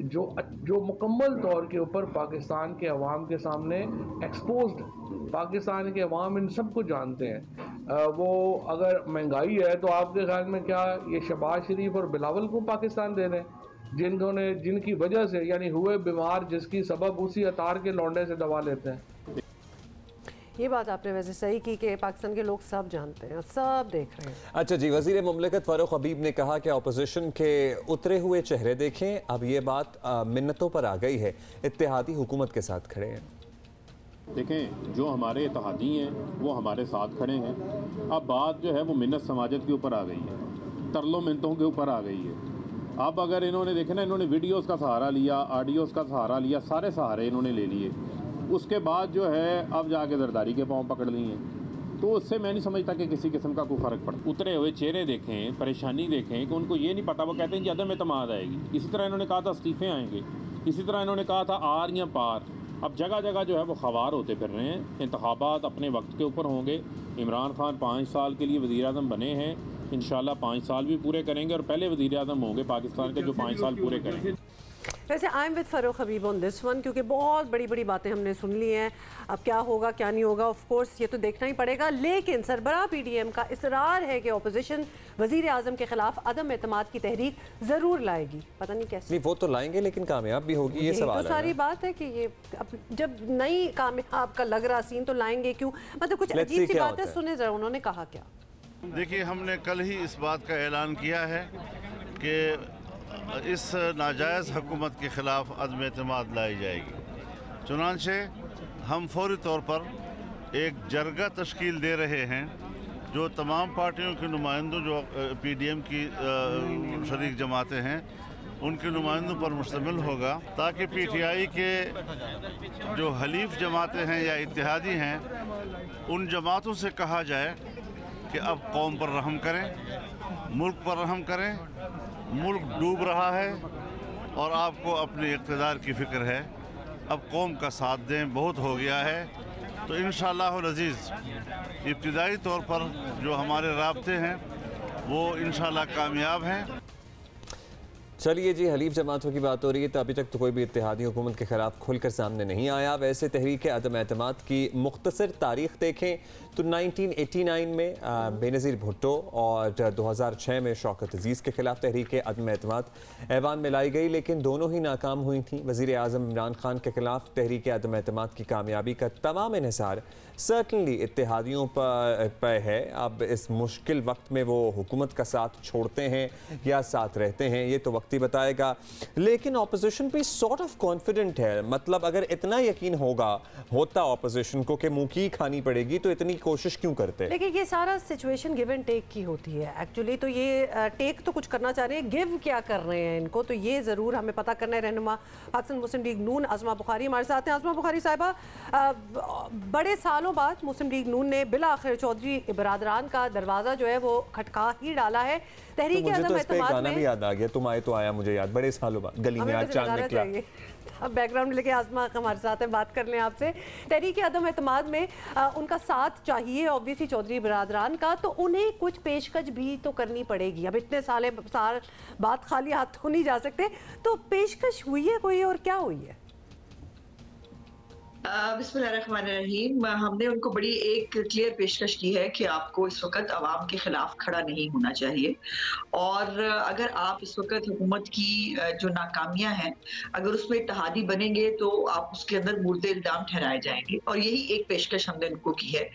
जो मुकम्मल तौर के ऊपर पाकिस्तान के अवाम के सामने एक्सपोज्ड, पाकिस्तान के अवाम इन सब को जानते हैं। वो अगर महंगाई है तो आपके ख्याल में क्या ये शहबाज शरीफ और बिलावल को पाकिस्तान दे दें, जिनकी वजह से यानी हुए बीमार जिसकी सबब उसी अतार के लौंडे से दवा लेते हैं। ये बात आपने वैसे सही की कि पाकिस्तान के लोग सब जानते हैं, सब देख रहे हैं। अच्छा जी, वज़ीर मुमलिकत फारूक हबीब ने कहा कि अपोजिशन के उतरे हुए चेहरे देखें, अब ये बात मिन्नतों पर आ गई है, इत्तेहादी हुकूमत के साथ खड़े हैं। देखें, जो हमारे इत्तेहादी हैं वो हमारे साथ खड़े हैं। अब बात जो है वो मिन्नत समाजत के ऊपर आ गई है, तरलो मिन्नतों के ऊपर आ गई है। अब अगर इन्होंने देखे ना, इन्होंने वीडियोज़ का सहारा लिया, ऑडियोज़ का सहारा लिया, सारे सहारे इन्होंने ले लिए। उसके बाद जो है अब जाके जरदारी के पाँव पकड़ लिए, तो उससे मैं नहीं समझता कि किसी किस्म का कोई फ़र्क पड़ा। उतरे हुए चेहरे देखें, परेशानी देखें कि उनको ये नहीं पता, वो कहते हैं कि अदम एतमाद आएगी। इसी तरह इन्होंने कहा था इस्तीफ़े आएंगे, इसी तरह इन्होंने कहा था आर या पार। अब जगह जगह जो है वो खवार होते फिर रहे हैं। इंतखाबात अपने वक्त के ऊपर होंगे। इमरान खान 5 साल के लिए वज़ीर आज़म बने हैं, इंशाल्लाह 5 साल भी पूरे करेंगे और पहले वज़ीर आज़म होंगे पाकिस्तान के जो 5 साल पूरे करेंगे। वैसे I am with Farrukh Habib on this one, क्योंकि बहुत बड़ी बड़ी बातें हमने सुन ली हैं। अब क्या होगा क्या नहीं होगा ऑफ कोर्स ये तो देखना ही पड़ेगा, लेकिन सरबराह पीडीएम का इसरार है कि ऑपोजिशन वजीर आजम के खिलाफ अदम एतमाद की तहरीक जरूर लाएगी। पता नहीं कैसे, वो तो लाएंगे लेकिन कामयाब भी होगी, ये सवाल तो सारी बात है कि ये अब जब नई कामयाब का लग रहा सीन तो लाएंगे क्यों, मतलब कुछ अजीब सी बात है। सुने जरा उन्होंने कहा क्या। देखिए, हमने कल ही इस बात का ऐलान किया है कि इस नाजायज़ हुकूमत के ख़िलाफ़ अदम एतमाद लाई जाएगी। चुनांचे हम फौरी तौर पर एक जरगा तश्कील दे रहे हैं जो तमाम पार्टियों के नुमाइंदों जो पीडीएम की शरीक जमातें हैं उनके नुमाइंदों पर मुश्तमिल होगा, ताकि पीटीआई के जो हलीफ जमातें हैं या इत्तेहादी हैं उन जमातों से कहा जाए कि अब कौम पर रहम करें, मुल्क पर रहम करें। मुल्क डूब रहा है और आपको अपने इक़्तिदार की फ़िक्र है, अब कौम का साथ दें, बहुत हो गया है। तो इंशाअल्लाह अज़ीज़ इब्तिदाई तौर पर जो हमारे राब्ते हैं वो इंशाअल्लाह कामयाब हैं। चलिए जी, हलीफ जमातों की बात हो रही है तो अभी तक तो कोई भी इत्तेहादी हुकूमत के खिलाफ खुलकर सामने नहीं आया। वैसे तहरीक अदम एतमाद की मुख्तसर तारीख देखें तो 1989 में बेनज़ीर भुट्टो और 2006 में शौकत अजीज़ के खिलाफ तहरीक अदम एतमाद ऐवान में लाई गई, लेकिन दोनों ही नाकाम हुई थी। वज़ीर आज़म इमरान खान के खिलाफ तहरीक अदम एतमाद की कामयाबी का तमाम इन्हिसार सर्टनली इत्तेहादियों पर है। अब इस मुश्किल वक्त में वो हुकूमत का साथ छोड़ते हैं या साथ रहते हैं ये तो वक्त ही बताएगा, लेकिन ऑपोजिशन पे सॉर्ट ऑफ कॉन्फिडेंट है। मतलब अगर इतना यकीन होता ऑपोजिशन को कि मुंह की खानी पड़ेगी तो इतनी कोशिश क्यों करते? देखिए, ये सारा सिचुएशन गिव एंड टेक की होती है एक्चुअली। तो ये टेक तो कुछ करना चाह रहे हैं, गिव क्या कर रहे हैं इनको, तो ये ज़रूर हमें पता करना है। रहनुमा पाकिस्तान मुस्लिम लीग नून आज़मा बुखारी हमारे साथ हैं। आज़मा बुखारी साहिबा, बड़े सालों बाद मुस्लिम लीग नून ने बिला आखिर चौधरी बरादरान का दरवाज़ा जो है वो खटका ही डाला है। तहरीक अदम एतमाद में गाना भी याद आ गया, तुम आए तो आया, मुझे याद, बड़े सालों बाद गली में आज चांद निकला। अब बैकग्राउंड लेके आज़मा हमारे साथ है, बात कर लें आपसे। तहरीक अदम एतमाद में उनका साथ चाहिए ऑब्वियसली चौधरी बरादरान का, तो उन्हें कुछ पेशकश भी तो करनी पड़ेगी। अब इतने साल बाद खाली हाथ तो नहीं जा सकते, तो पेशकश हुई है कोई और क्या हुई है? बिस्मिल्लाहिर्रहमानिर्रहीम। हमने उनको बड़ी एक क्लियर पेशकश की है कि आपको इस वक्त अवाम के खिलाफ खड़ा नहीं होना चाहिए, और अगर आप इस वक्त हुकूमत की जो नाकामियां हैं अगर उसमें इत्तेहादी बनेंगे तो आप उसके अंदर मुर्दे इल्जाम ठहराए जाएंगे, और यही एक पेशकश हमने उनको की है।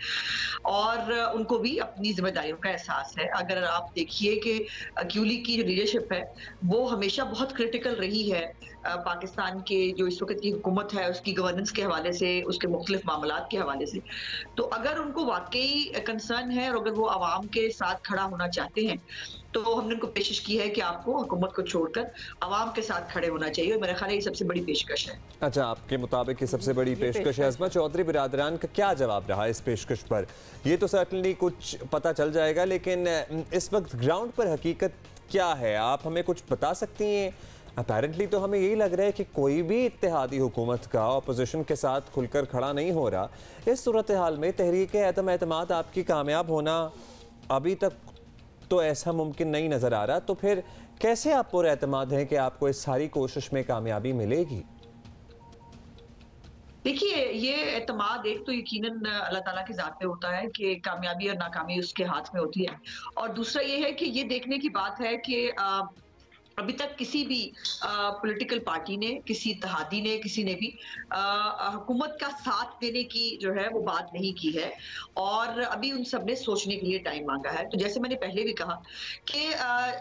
और उनको भी अपनी जिम्मेदारियों का एहसास है। अगर आप देखिए कि अक्यूली की जो लीडरशिप है वो हमेशा बहुत क्रिटिकल रही है पाकिस्तान के जो इस वक्त की हुकूमत है उसकी गवर्नेंस के हवाले से, उसके मुख्तलिफ मामलात के हवाले से। तो अगर उनको वाकई कंसर्न है और अगर वो आवाम के साथ खड़ा होना चाहते हैं तो हमने उनको पेशकश की है कि आपको हुकूमत को छोड़कर आवाम के साथ खड़े होना चाहिए, और मेरा ख्याल है ये सबसे बड़ी पेशकश है। अच्छा, आपके मुताबिक ये सबसे बड़ी पेशकश है। आज़मा, चौधरी बरादरान का क्या जवाब रहा इस पेशकश पर? ये तो सर्टनली कुछ पता चल जाएगा, लेकिन इस वक्त ग्राउंड पर हकीकत क्या है आप हमें कुछ बता सकती हैं? अपैरेंटली तो हमें यही लग रहा है कि कोई भी इत्तेहादी हुकूमत का अपोजिशन के साथ खुलकर खड़ा नहीं हो रहा। इस सूरत हाल में तहरीक अदम एतमाद आपकी कामयाब होना अभी तक तो ऐसा मुमकिन नहीं नज़र आ रहा, तो फिर कैसे आप पूरे एतमाद हैं कि आपको इस सारी कोशिश में कामयाबी मिलेगी? देखिए, ये एतमाद एक तो यकीनन अल्लाह ताला की ज़ात पे होता है कि कामयाबी और नाकामी उसके हाथ में होती है, और दूसरा ये है कि ये देखने की बात है कि अभी तक किसी भी पॉलिटिकल पार्टी ने, किसी इत्तेहादी ने, किसी ने भी हुकूमत का साथ देने की जो है वो बात नहीं की है, और अभी उन सब ने सोचने के लिए टाइम मांगा है। तो जैसे मैंने पहले भी कहा कि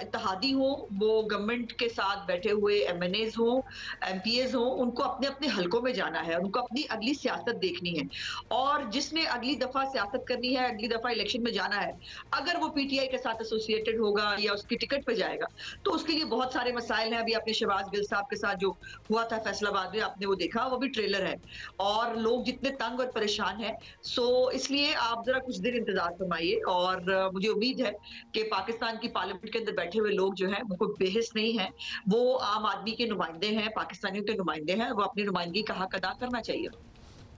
इत्तेहादी हो, वो गवर्नमेंट के साथ बैठे हुए MNAs हो, MPAs हो, उनको अपने अपने हलकों में जाना है, उनको अपनी अगली सियासत देखनी है, और जिसने अगली दफा सियासत करनी है, अगली दफा इलेक्शन में जाना है, अगर वो PTI के साथ एसोसिएटेड होगा या उसकी टिकट पे जाएगा तो उसके लिए बहुत सारे मसाइल हैं। अभी आपने शहबाज गिल साहब के साथ जो हुआ था फैसलाबाद में, आपने वो देखा, वो भी ट्रेलर है, और लोग जितने तंग और परेशान हैं। सो इसलिए आप जरा कुछ देर इंतजार फरमाइए, और मुझे उम्मीद है कि पाकिस्तान की पार्लियामेंट के अंदर बैठे हुए लोग जो हैं वो कोई बेहिस नहीं है, वो आम आदमी के नुमाइंदे हैं, पाकिस्तानियों के नुमाइंदे हैं, वो अपनी नुमाइंदगी का हक अदा करना चाहिए।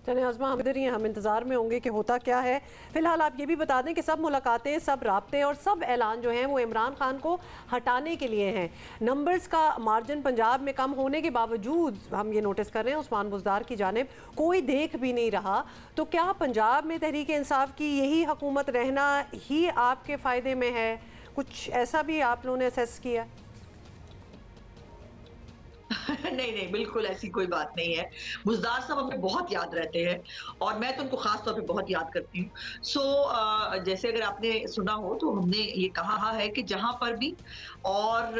चलिए आज़मा, हम इधर ही हैं, हम इंतज़ार में होंगे कि होता क्या है। फिलहाल आप ये भी बता दें कि सब मुलाकातें, सब राब्ते और सब ऐलान जो हैं वो इमरान खान को हटाने के लिए हैं। नंबर्स का मार्जिन पंजाब में कम होने के बावजूद हम ये नोटिस कर रहे हैं उस्मान बुज़दार की जानिब कोई देख भी नहीं रहा। तो क्या पंजाब में तहरीक इंसाफ की यही हुकूमत रहना ही आपके फ़ायदे में है? कुछ ऐसा भी आप लोगों ने असेस किया? नहीं, बिल्कुल ऐसी कोई बात नहीं है। बुज़दार साहब हमें बहुत याद रहते हैं और मैं तो उनको खास तौर पे बहुत याद करती हूँ। जैसे अगर आपने सुना हो तो हमने ये कहा है कि जहां पर भी और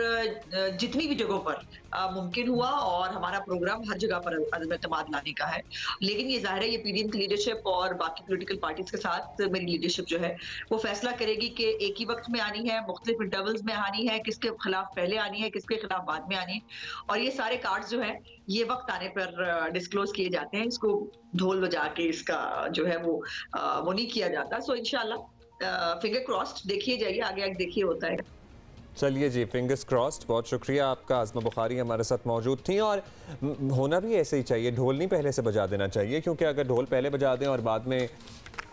जितनी भी जगहों पर मुमकिन हुआ, और हमारा प्रोग्राम हर जगह पर अदम एतमाद लाने का है। लेकिन ये जाहिर है ये पीडीएम की लीडरशिप और बाकी पॉलिटिकल पार्टीज के साथ मेरी लीडरशिप जो है वो फैसला करेगी कि एक ही वक्त में आनी है, मुख्तलिफ इंटरवल्स में आनी है, किसके खिलाफ पहले आनी है, किसके खिलाफ बाद में आनी है। और ये सारे कार्ड्स जो है ये वक्त आने पर डिस्क्लोज किए जाते हैं। इसको ढोल बजा के इसका जो है वो नहीं किया जाता। सो इंशाल्लाह फिंगर क्रॉस्ड, देखिए जाइए, आगे आगे देखिए होता है। चलिए जी, फिंगर्स क्रॉस्ड। बहुत शुक्रिया आपका। आज़मा बुखारी हमारे साथ मौजूद थी, और होना भी ऐसे ही चाहिए। ढोल नहीं पहले से बजा देना चाहिए, क्योंकि अगर ढोल पहले बजा दें और बाद में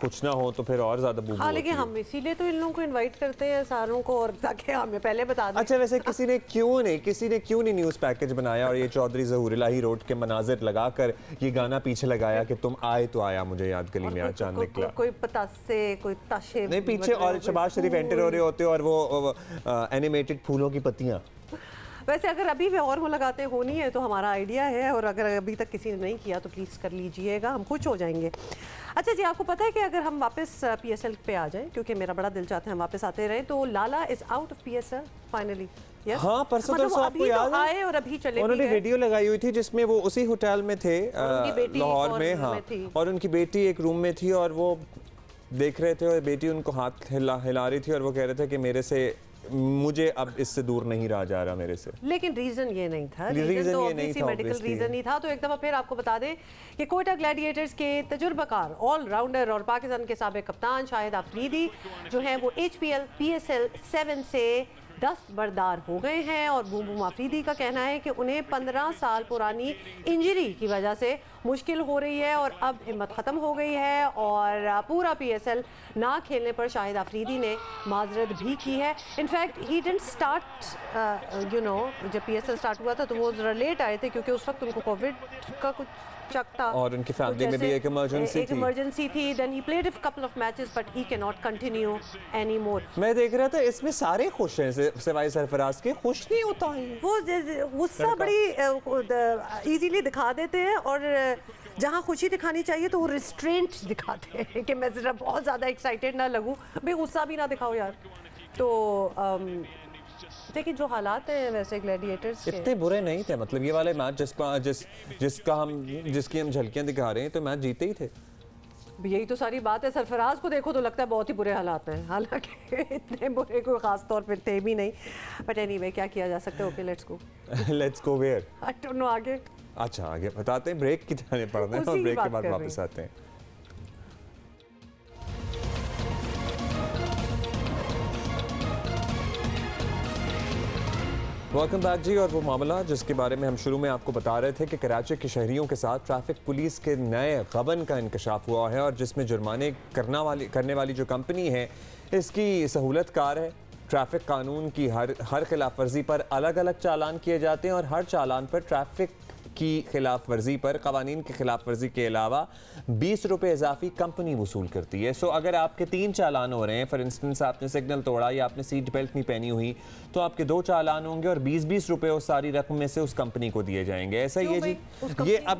कुछ ना हो तो फिर और ज्यादा बू। हाँ, लेकिन हम इसीलिए तो इन लोगों को इनवाइट करते हैं सारों को, और ताकि हमें पहले बता दें। अच्छा, वैसे किसी ने क्यों नहीं न्यूज़ पैकेज बनाया और ये चौधरी ज़हूर इलाही रोड के मनाजिर लगाकर ये गाना पीछे लगाया कि तुम आए तो आया मुझे याद गली में आज चांद निकला। कोई पतासे, कोई ताशे नहीं पीछे, और शहबाज शरीफ एंटर हो रहे होते और वो एनिमेटेड फूलों की पत्तियाँ। वैसे अगर अभी भी और मुलाकातें होनी है तो हमारा आइडिया है, और अगर अभी तक किसी ने नहीं किया तो प्लीज़ कर लीजिएगा, हम खुश हो जाएंगे। अच्छा जी, आपको पता है कि अगर हम वापस पीएसएल पे आ जाएं, क्योंकि मेरा बड़ा दिल चाहता है हम वापस आते रहें, तो Lala is out of PSL finally. हाँ, परसों तो आपको याद है आए और अभी चले, उन्होंने वीडियो लगाई हुई थी जिसमें वो उसी होटल में थे लाहौर में। हाँ, और उनकी बेटी एक रूम में थी और वो देख रहे थे और बेटी उनको हाथ हिला रही थी और वो कह रहे थे कि मुझे अब इससे दूर नहीं रहा जा रहा मेरे से। लेकिन रीजन ये नहीं था, रीजन तो ऑब्वियसली मेडिकल रीजन ही था। तो एक दफा फिर आपको बता दें कि कोयटा ग्लैडिएटर्स के तजुर्बाकार ऑलराउंडर और पाकिस्तान के साबिक कप्तान शाहिद आफरीदी जो हैं वो HPL PSL 7 से दस्तबरदार हो गए हैं। और बूम बूम आफरीदी का कहना है कि उन्हें 15 साल पुरानी इंजरी की वजह से मुश्किल हो रही है और अब हिम्मत ख़त्म हो गई है, और पूरा PSL ना खेलने पर शाहिद आफरीदी ने माजरत भी की है। इनफैक्ट ही डिडंट स्टार्ट जब PSL स्टार्ट हुआ था तो वो ज़रा लेट आए थे, क्योंकि उस वक्त उनको कोविड का कुछ चक था और उनकी फैमिली में भी एक इमरजेंसी थी। Then he played a couple of matches but he can not continue any more. मैं देख रहा था इसमें सारे खुश हैं सिवाय सरफराज के। खुश नहीं होता है वो, गुस्सा बड़ी इजीली दिखा देते हैं, और जहाँ खुशी दिखानी चाहिए तो वो रिस्ट्रेंट दिखाते हैं कि मैं ज़रा बहुत ज़्यादा एक्साइटेड ना लगूं। भाई गुस्सा भी ना दिखाओ यार। तो देखिए जो हालात हैं वैसे ग्लैडिएटर्स के इतने बुरे नहीं थे। मतलब ये वाले मैच जिसकी हम झलकियां दिखा रहे हैं तो मैच जीते ही थे। यही तो सारी बात है। सरफराज को देखो तो लगता है बहुत ही बुरे हालात हैं, हालांकि इतने बुरे कोई खास तौर पर थे भी नहीं। बट एनीवे क्या किया जा सकता है। Okay let's go where I don't know आगे। अच्छा आगे बताते हैं, ब्रेक की जाने पड़ना है और ब्रेक के बाद वापस आते हैं। वेलकम बैक जी। और वो मामला जिसके बारे में हम शुरू में आपको बता रहे थे कि कराची के शहरियों के साथ ट्रैफिक पुलिस के नए गबन का इंकशाफ हुआ है, और जिसमें जुर्माने करने वाली जो कंपनी है इसकी सहूलत कार है। ट्रैफिक कानून की हर खिलाफ वर्जी पर अलग अलग चालान किए जाते हैं, और हर चालान पर ट्रैफिक की खिलाफ वर्जी पर कवानीन की खिलाफ वर्जी के अलावा 20 रुपये इजाफी कंपनी वसूल करती है। सो अगर आपके 3 चालान हो रहे हैं, फॉर इंस्टेंस आपने सिग्नल तोड़ा या आपने सीट बेल्ट नहीं पहनी हुई, तो आपके 2 चालान होंगे और 20-20 रुपये उस सारी रकम में से उस कंपनी को दिए जाएंगे। ऐसा ही है जी।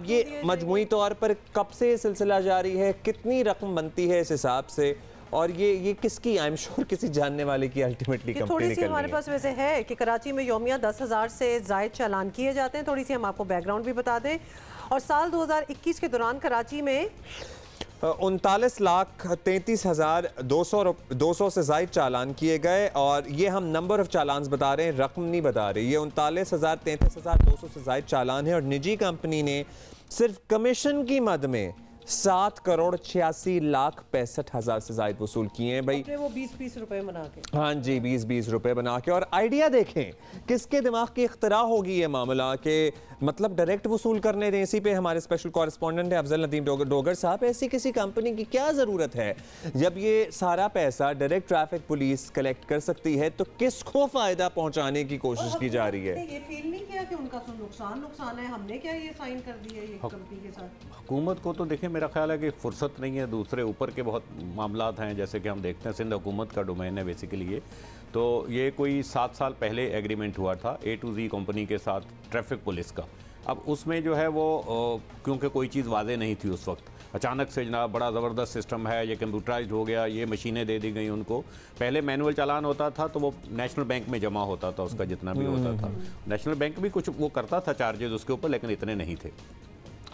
ये मजमूई तौर पर कब से सिलसिला जारी है, कितनी रकम बनती है इस हिसाब से, और ये किसकी, आई एम श्योर किसी जानने वाले की अल्टीमेटली कंपनी निकल रही है। हमारे पास वैसे है कि कराची में यौमिया 10,000 से ज़ायद चालान किए जाते हैं। थोड़ी सी हम आपको बैकग्राउंड भी बता दें। और साल 2021 के दौरान कराची में 39,33,200 से ज़ायद चालान किए गए, और ये हम नंबर ऑफ चालान बता रहे हैं, रकम नहीं बता रहे। ये 39,33,200 से ज़ायद चालान है, और निजी कंपनी ने सिर्फ कमीशन की मद में 7 करोड़ 86 लाख 65,000 से ज्यादा वसूल किए हैं भाई। वो 20-20 रुपए बना के, हाँ जी 20-20 रुपए बना के। और आइडिया देखें किसके दिमाग की इख्तरा होगी ये मामला के मतलब डायरेक्ट वसूल करने दें। इसी पे हमारे स्पेशल कॉरेस्पॉन्डेंट है अफजल नदीम डोगर साहब। ऐसी किसी कंपनी की क्या जरूरत है जब ये सारा पैसा डायरेक्ट ट्रैफिक पुलिस कलेक्ट कर सकती है, तो किसको फायदा पहुंचाने की कोशिश की जा रही है? ये फील नहीं किया कि उनका नुकसान है, हमने क्या ये साइन कर दिया ये कंपनी के साथ? हुकूमत को तो देखिए मेरा ख्याल है कि फुर्सत नहीं है, दूसरे ऊपर के बहुत मामलात हैं, जैसे कि हम देखते हैं सिंध हुकूमत का डोमेन है बेसिकली ये। तो ये कोई 7 साल पहले एग्रीमेंट हुआ था A to Z कंपनी के साथ ट्रैफिक पुलिस का। अब उसमें जो है वो क्योंकि कोई चीज़ वाज़े नहीं थी उस वक्त, अचानक से जनाब बड़ा ज़बरदस्त सिस्टम है, ये कंप्यूटराइज्ड हो गया, ये मशीनें दे दी गई उनको। पहले मैनुअल चालान होता था तो वो नेशनल बैंक में जमा होता था, उसका जितना भी होता था। नेशनल बैंक भी कुछ वो करता था चार्जेस उसके ऊपर, लेकिन इतने नहीं थे।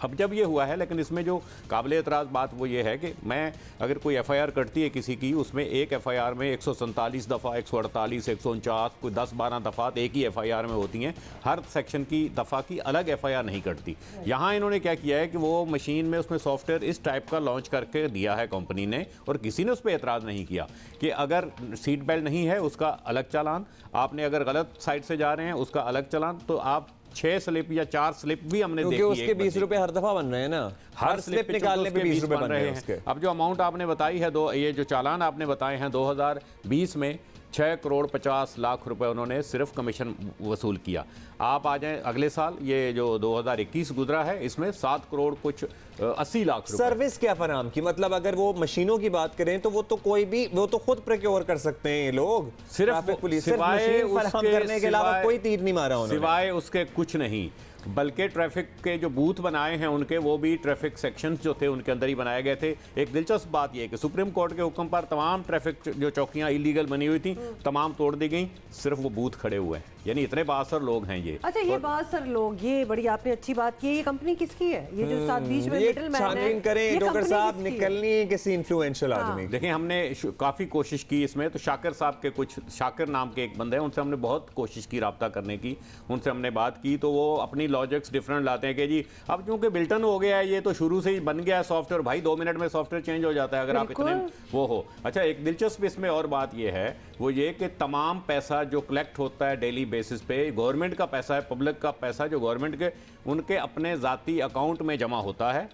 अब जब ये हुआ है, लेकिन इसमें जो काबिल एतराज़ बात वो ये है कि मैं अगर कोई FIR कटती है किसी की, उसमें एक FIR में 147 दफ़ा, 148, 149, कोई 10-12 दफ़ात एक ही FIR में होती हैं। हर सेक्शन की दफ़ा की अलग FIR नहीं कटती। यहाँ इन्होंने क्या किया है कि वो मशीन में उसमें सॉफ्टवेयर इस टाइप का लॉन्च करके दिया है कंपनी ने, और किसी ने उस पर एतराज़ नहीं किया कि अगर सीट बेल्ट नहीं है उसका अलग चालान, आपने अगर गलत साइड से जा रहे हैं उसका अलग चालान। तो आप 6 स्लिप या 4 स्लिप भी हमने देखी है, उसके 20 रुपए हर दफा बन रहे हैं ना, हर स्लिप निकालने पे 20 रुपए बन रहे हैं उसके। अब जो अमाउंट आपने बताई है, ये जो चालान आपने बताए हैं 2020 में 6 करोड़ 50 लाख रुपए उन्होंने सिर्फ कमीशन वसूल किया। आप आ जाएं अगले साल, ये जो 2021 गुजरा है, इसमें 7 करोड़ कुछ 80 लाख रुपए। सर्विस क्या फराम की, मतलब अगर वो मशीनों की बात करें तो वो तो कोई भी, वो तो खुद प्रोक्योर कर सकते हैं ये लोग, सिर्फ पुलिस करने के अलावा कोई तीर नहीं मारा उन्होंने, सिवाय उसके कुछ नहीं। बल्कि ट्रैफिक के जो बूथ बनाए हैं उनके, वो भी ट्रैफिक सेक्शंस जो थे उनके अंदर ही बनाए गए थे। एक दिलचस्प बात यह है कि सुप्रीम कोर्ट के हुक्म पर तमाम ट्रैफिक जो चौकियां इलीगल बनी हुई थी तमाम तोड़ दी गई, सिर्फ वो बूथ खड़े हुए हैं। यानी इतने बासर लोग हैं ये। अच्छा, ये बासर लोग, ये बड़ी आपने अच्छी बात की। ये कंपनी किसकी है? ये जो साथ बीच में मिडिल मैन है, करें डॉक्टर साहब, निकलनी है किसी इन्फ्लुएंशियल आदमी। देखिए हमने काफ़ी कोशिश की इसमें, तो शाकिर साहब के कुछ, शाकिर नाम के एक बंदे हैं, उनसे हमने बहुत कोशिश की रब्ता करने की, उनसे हमने बात की, तो वो अपनी लॉजिक्स डिफरेंट लाते हैं कि जी अब क्योंकि बिल्टन हो गया है, ये तो शुरू से ही बन गया है सॉफ्टवेयर, भाई 2 मिनट में सॉफ्टवेयर चेंज हो जाता है अगर आप इतने वो हो। अच्छा, एक दिलचस्प इसमें और बात ये है, वो ये कि तमाम पैसा जो कलेक्ट होता है डेली बेसिस पे, गवर्नमेंट का पैसा है, पब्लिक का पैसा जो गवर्नमेंट के उनके अपने जाती अकाउंट में जमा होता है,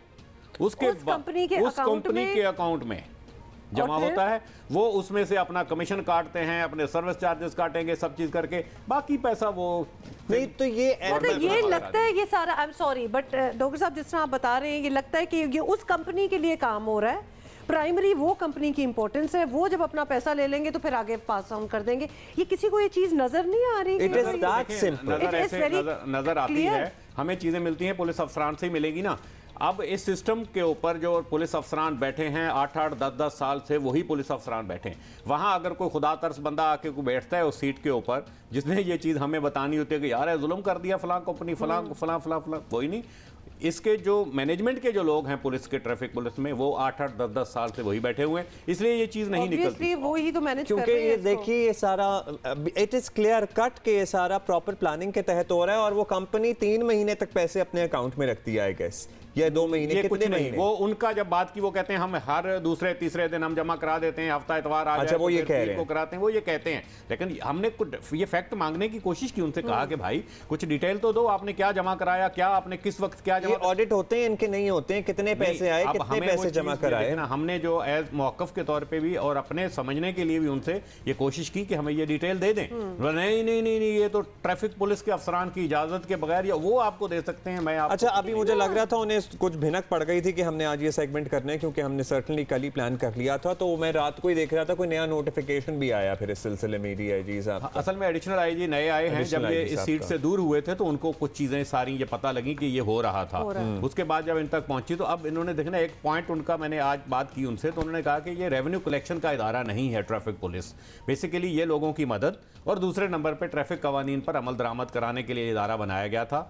उसके कंपनी के अकाउंट में जमा होता है, वो उसमें से अपना कमीशन काटते हैं, अपने सर्विस चार्जेस काटेंगे, सब चीज करके बाकी पैसा वो नहीं। तो ये लगता है ये सारा, आई एम सॉरी बट डॉक्टर साहब जिस तरह आप बता रहे हैं, ये लगता है कि ये उस कंपनी के लिए काम हो रहा है, प्राइमरी वो कंपनी की इंपॉर्टेंस है, वो जब अपना पैसा ले लेंगे तो फिर आगे पास ऑन कर देंगे। ये किसी को ये चीज नजर नहीं आ रही? It is that simple. नजर आती है, हमें चीजें मिलती हैं, पुलिस अफसरान से ही मिलेगी ना। अब इस सिस्टम के ऊपर जो पुलिस अफसरान बैठे हैं 8-8, 10-10 साल से, वही पुलिस अफसरान बैठे हैं। वहां अगर कोई खुदा तरस बंदा आके को बैठता है उस सीट के ऊपर, जिसने ये चीज़ हमें बतानी होती है कि यार जुल्म कर दिया फलां कंपनी, फलां फलां फलां फलां, कोई नहीं। इसके जो मैनेजमेंट के जो लोग हैं पुलिस के, ट्रैफिक पुलिस में, वो 8-8, 10-10 साल से वही बैठे हुए हैं, इसलिए ये चीज़ नहीं निकलती। वो ही तो मैनेज क्योंकि ये देखिए ये सारा इट इज क्लियर कट के ये सारा प्रॉपर प्लानिंग के तहत हो रहा है, और वो कंपनी 3 महीने तक पैसे अपने अकाउंट में रखती है, आई गेस, या 2 महीने, कितने महीने? वो उनका जब बात की वो कहते हैं हम हर दूसरे तीसरे दिन हम जमा करा देते हैं, हफ्ता इतवार आ जाए, वो ये कह रहे हैं, कराते हैं, वो ये कहते हैं। लेकिन हमने कुछ ये फैक्ट मांगने की कोशिश की उनसे, कहा कि भाई कुछ डिटेल तो दो, आपने क्या जमा कराया, क्या आपने किस वक्त क्या जमा। ऑडिट होते हैं इनके, नहीं होते हैं, कितने पैसे आए, कितने पैसे जमा कराए ना। हमने जो एज मौकफ के तौर पे भी और अपने समझने के लिए भी उनसे ये कोशिश की कि हमें ये डिटेल दे दें। नहीं नहीं नहीं नहीं, ये तो ट्रैफिक पुलिस के अफसरान की इजाजत के बगैर या वो आपको दे सकते हैं, मैं आपको। अच्छा, अभी मुझे लग रहा था उन्हें कुछ भिनक पड़ गई थी कि हमने आज ये सेगमेंट करना है, क्योंकि हमने सर्टनली कल ही प्लान कर लिया था, तो मैं रात को ही देख रहा था कोई नया नोटिफिकेशन भी आया फिर इस सिलसिले में DIG साहब। असल में एडिशनल IG नए आए हैं, जब ये इस सीट से दूर हुए थे तो उनको कुछ चीजें सारी ये पता लगी कि ये हो रहा था। उसके बाद जब इन तक पहुंची तो अब इन्होंने देखना एक पॉइंट उनका, मैंने आज बात की उनसे, तो उन्होंने कहा कि ये रेवेन्यू कलेक्शन का इदारा नहीं है ट्रैफिक पुलिस, बेसिकली ये लोगों की मदद और दूसरे नंबर पर ट्रैफिक कवानीन पर अमल दरामद कराने के लिए इदारा बनाया गया था।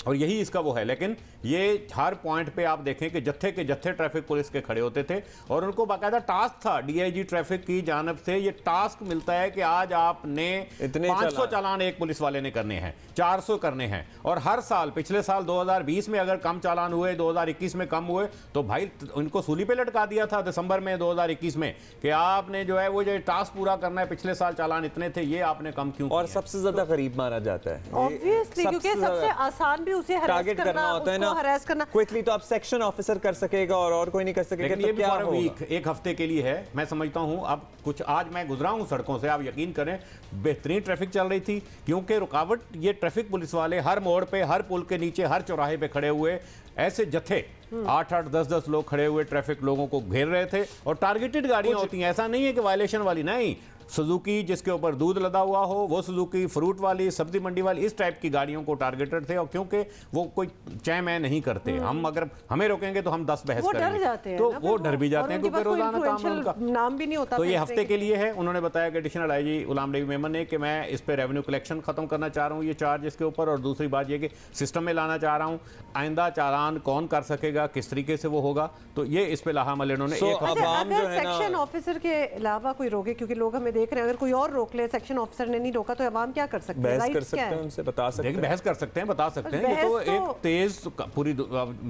और यही इसका वो है। लेकिन ये हर पॉइंट पे आप देखें कि जत्थे के जत्थे ट्रैफिक पुलिस के खड़े होते थे और उनको बाकायदा टास्क था, डीआईजी ट्रैफिक की जानब से ये टास्क मिलता है कि आज आपने इतने 500 चालान एक पुलिस वाले ने करने हैं, 400 करने हैं। और हर साल, पिछले साल 2020 में अगर कम चालान हुए, 2021 में कम हुए, तो भाई उनको सूली पे लटका दिया था दिसंबर में 2021 में कि आपने जो है वो जो टास्क पूरा करना है, पिछले साल चालान इतने थे, ये आपने कम क्यों? और सबसे ज्यादा करीब माना जाता है, ऑब्वियसली, क्योंकि सबसे आसान भी उसे टारगेट करना होता है ना, हरास करना क्विकली, तो आप सेक्शन ऑफिसर कर सकेगा और कोई नहीं कर सकेगा। तो क्या होगा? एक हफ्ते के लिए है, मैं समझता हूं। अब कुछ आज मैं गुजरा हूं सड़कों से, आप यकीन करें बेहतरीन ट्रैफिक चल रही थी, क्योंकि रुकावट ये ट्रैफिक पुलिस वाले हर मोड़ पे, हर पुल के नीचे, हर चौराहे पे खड़े हुए ऐसे जत्थे 8-8, 10-10 लोग खड़े हुए ट्रैफिक लोगों को घेर रहे थे। और टारगेटेड गाड़ियां होती हैं, ऐसा नहीं है कि वायलेशन वाली, नहीं, सुजुकी जिसके ऊपर दूध लदा हुआ हो, वो सुजुकी, फ्रूट वाली, सब्जी मंडी वाली, इस टाइप की गाड़ियों को टारगेटेड थे। और क्योंकि वो कोई चै मैं नहीं करते, हम अगर हमें रोकेंगे तो हम 10 बहस करेंगे, तो वो डर भी जाते हैं क्योंकि रोजाना काम है उनका, नाम भी नहीं होता। तो ये हफ्ते के लिए है। उन्होंने बताया कि एडिशनल आईजी गुलाम नबी मेमन ने कि मैं इस पे रेवेन्यू कलेक्शन खत्म करना चाह रहा हूँ, ये चार्ज इसके ऊपर, और दूसरी बात ये कि सिस्टम में लाना चाह रहा हूँ, आइंदा चालान कौन कर सकेगा, किस तरीके से वो होगा, तो ये इस पे लाहामल इन्होंने सेक्शन ऑफिसर के अलावा कोई रोके, क्योंकि लोग हमें देख रहे हैं, अगर कोई और रोक ले, सेक्शन ऑफिसर ने नहीं रोका, तो अवाम क्या कर सकते हैं? बहस कर सकते हैं, उनसे बता सकते हैं, बहस कर सकते हैं, बता सकते हैं। ये तो एक तेज पूरी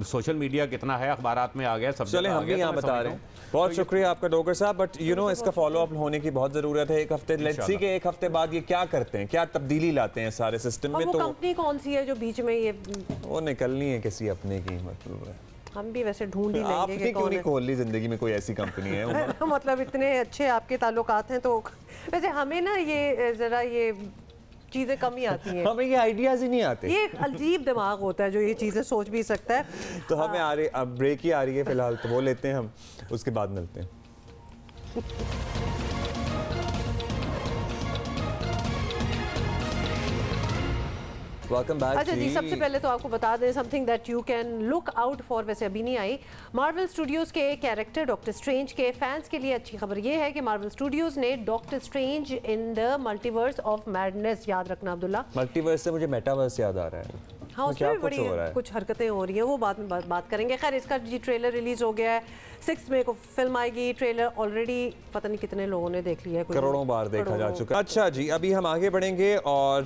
सोशल मीडिया कितना है, अखबारात में आ गया, सब चले हम भी यहाँ बता रहे हैं। बहुत शुक्रिया आपका डोगर साहब, बट यू नो इसका फॉलो अप होने की बहुत जरूरत है। एक हफ्ते, लेट्स सी के एक हफ्ते बाद ये क्या करते हैं, क्या तब्दीली लाते हैं सारे सिस्टम में। तो कंपनी कौन सी है जो बीच में ये वो निकलनी है किसी अपने की, मतलब है हम भी वैसे ढूंढ ही लेंगे कि क्यों नहीं खोल ली जिंदगी में कोई ऐसी कंपनी है। मतलब इतने अच्छे आपके ताल्लुकात हैं, तो वैसे हमें ना ये जरा ये चीजें कम ही आती हैं, हमें ये आइडियाज ही नहीं आते। ये अजीब दिमाग होता है जो ये चीजें सोच भी सकता है। तो हमें आ रही, अब ब्रेक ही आ रही है फिलहाल, तो वो लेते हैं हम, उसके बाद मिलते हैं। अच्छा जी, सबसे पहले तो आपको बता दें something that you can look out for, वैसे अभी नहीं आई। मार्वल स्टूडियोज के कैरेक्टर डॉक्टर स्ट्रेंज के फैंस के लिए अच्छी खबर ये है कि मार्वल स्टूडियोज ने doctor strange in the multiverse of madness, याद रखना अब्दुल्ला, मल्टीवर्स से मुझे मेटावर्स याद आ रहा है। हाँ, उसमें भी बड़ी कुछ हरकतें हो रही हैं, वो बाद में बात करेंगे। खैर, इसका जी ट्रेलर रिलीज हो गया है, 6 मई को फिल्म आएगी। ट्रेलर ऑलरेडी पता नहीं कितने लोगों ने देख लिया है, करोड़ों बार देखा जा चुका है। अच्छा जी, अभी हम आगे बढ़ेंगे और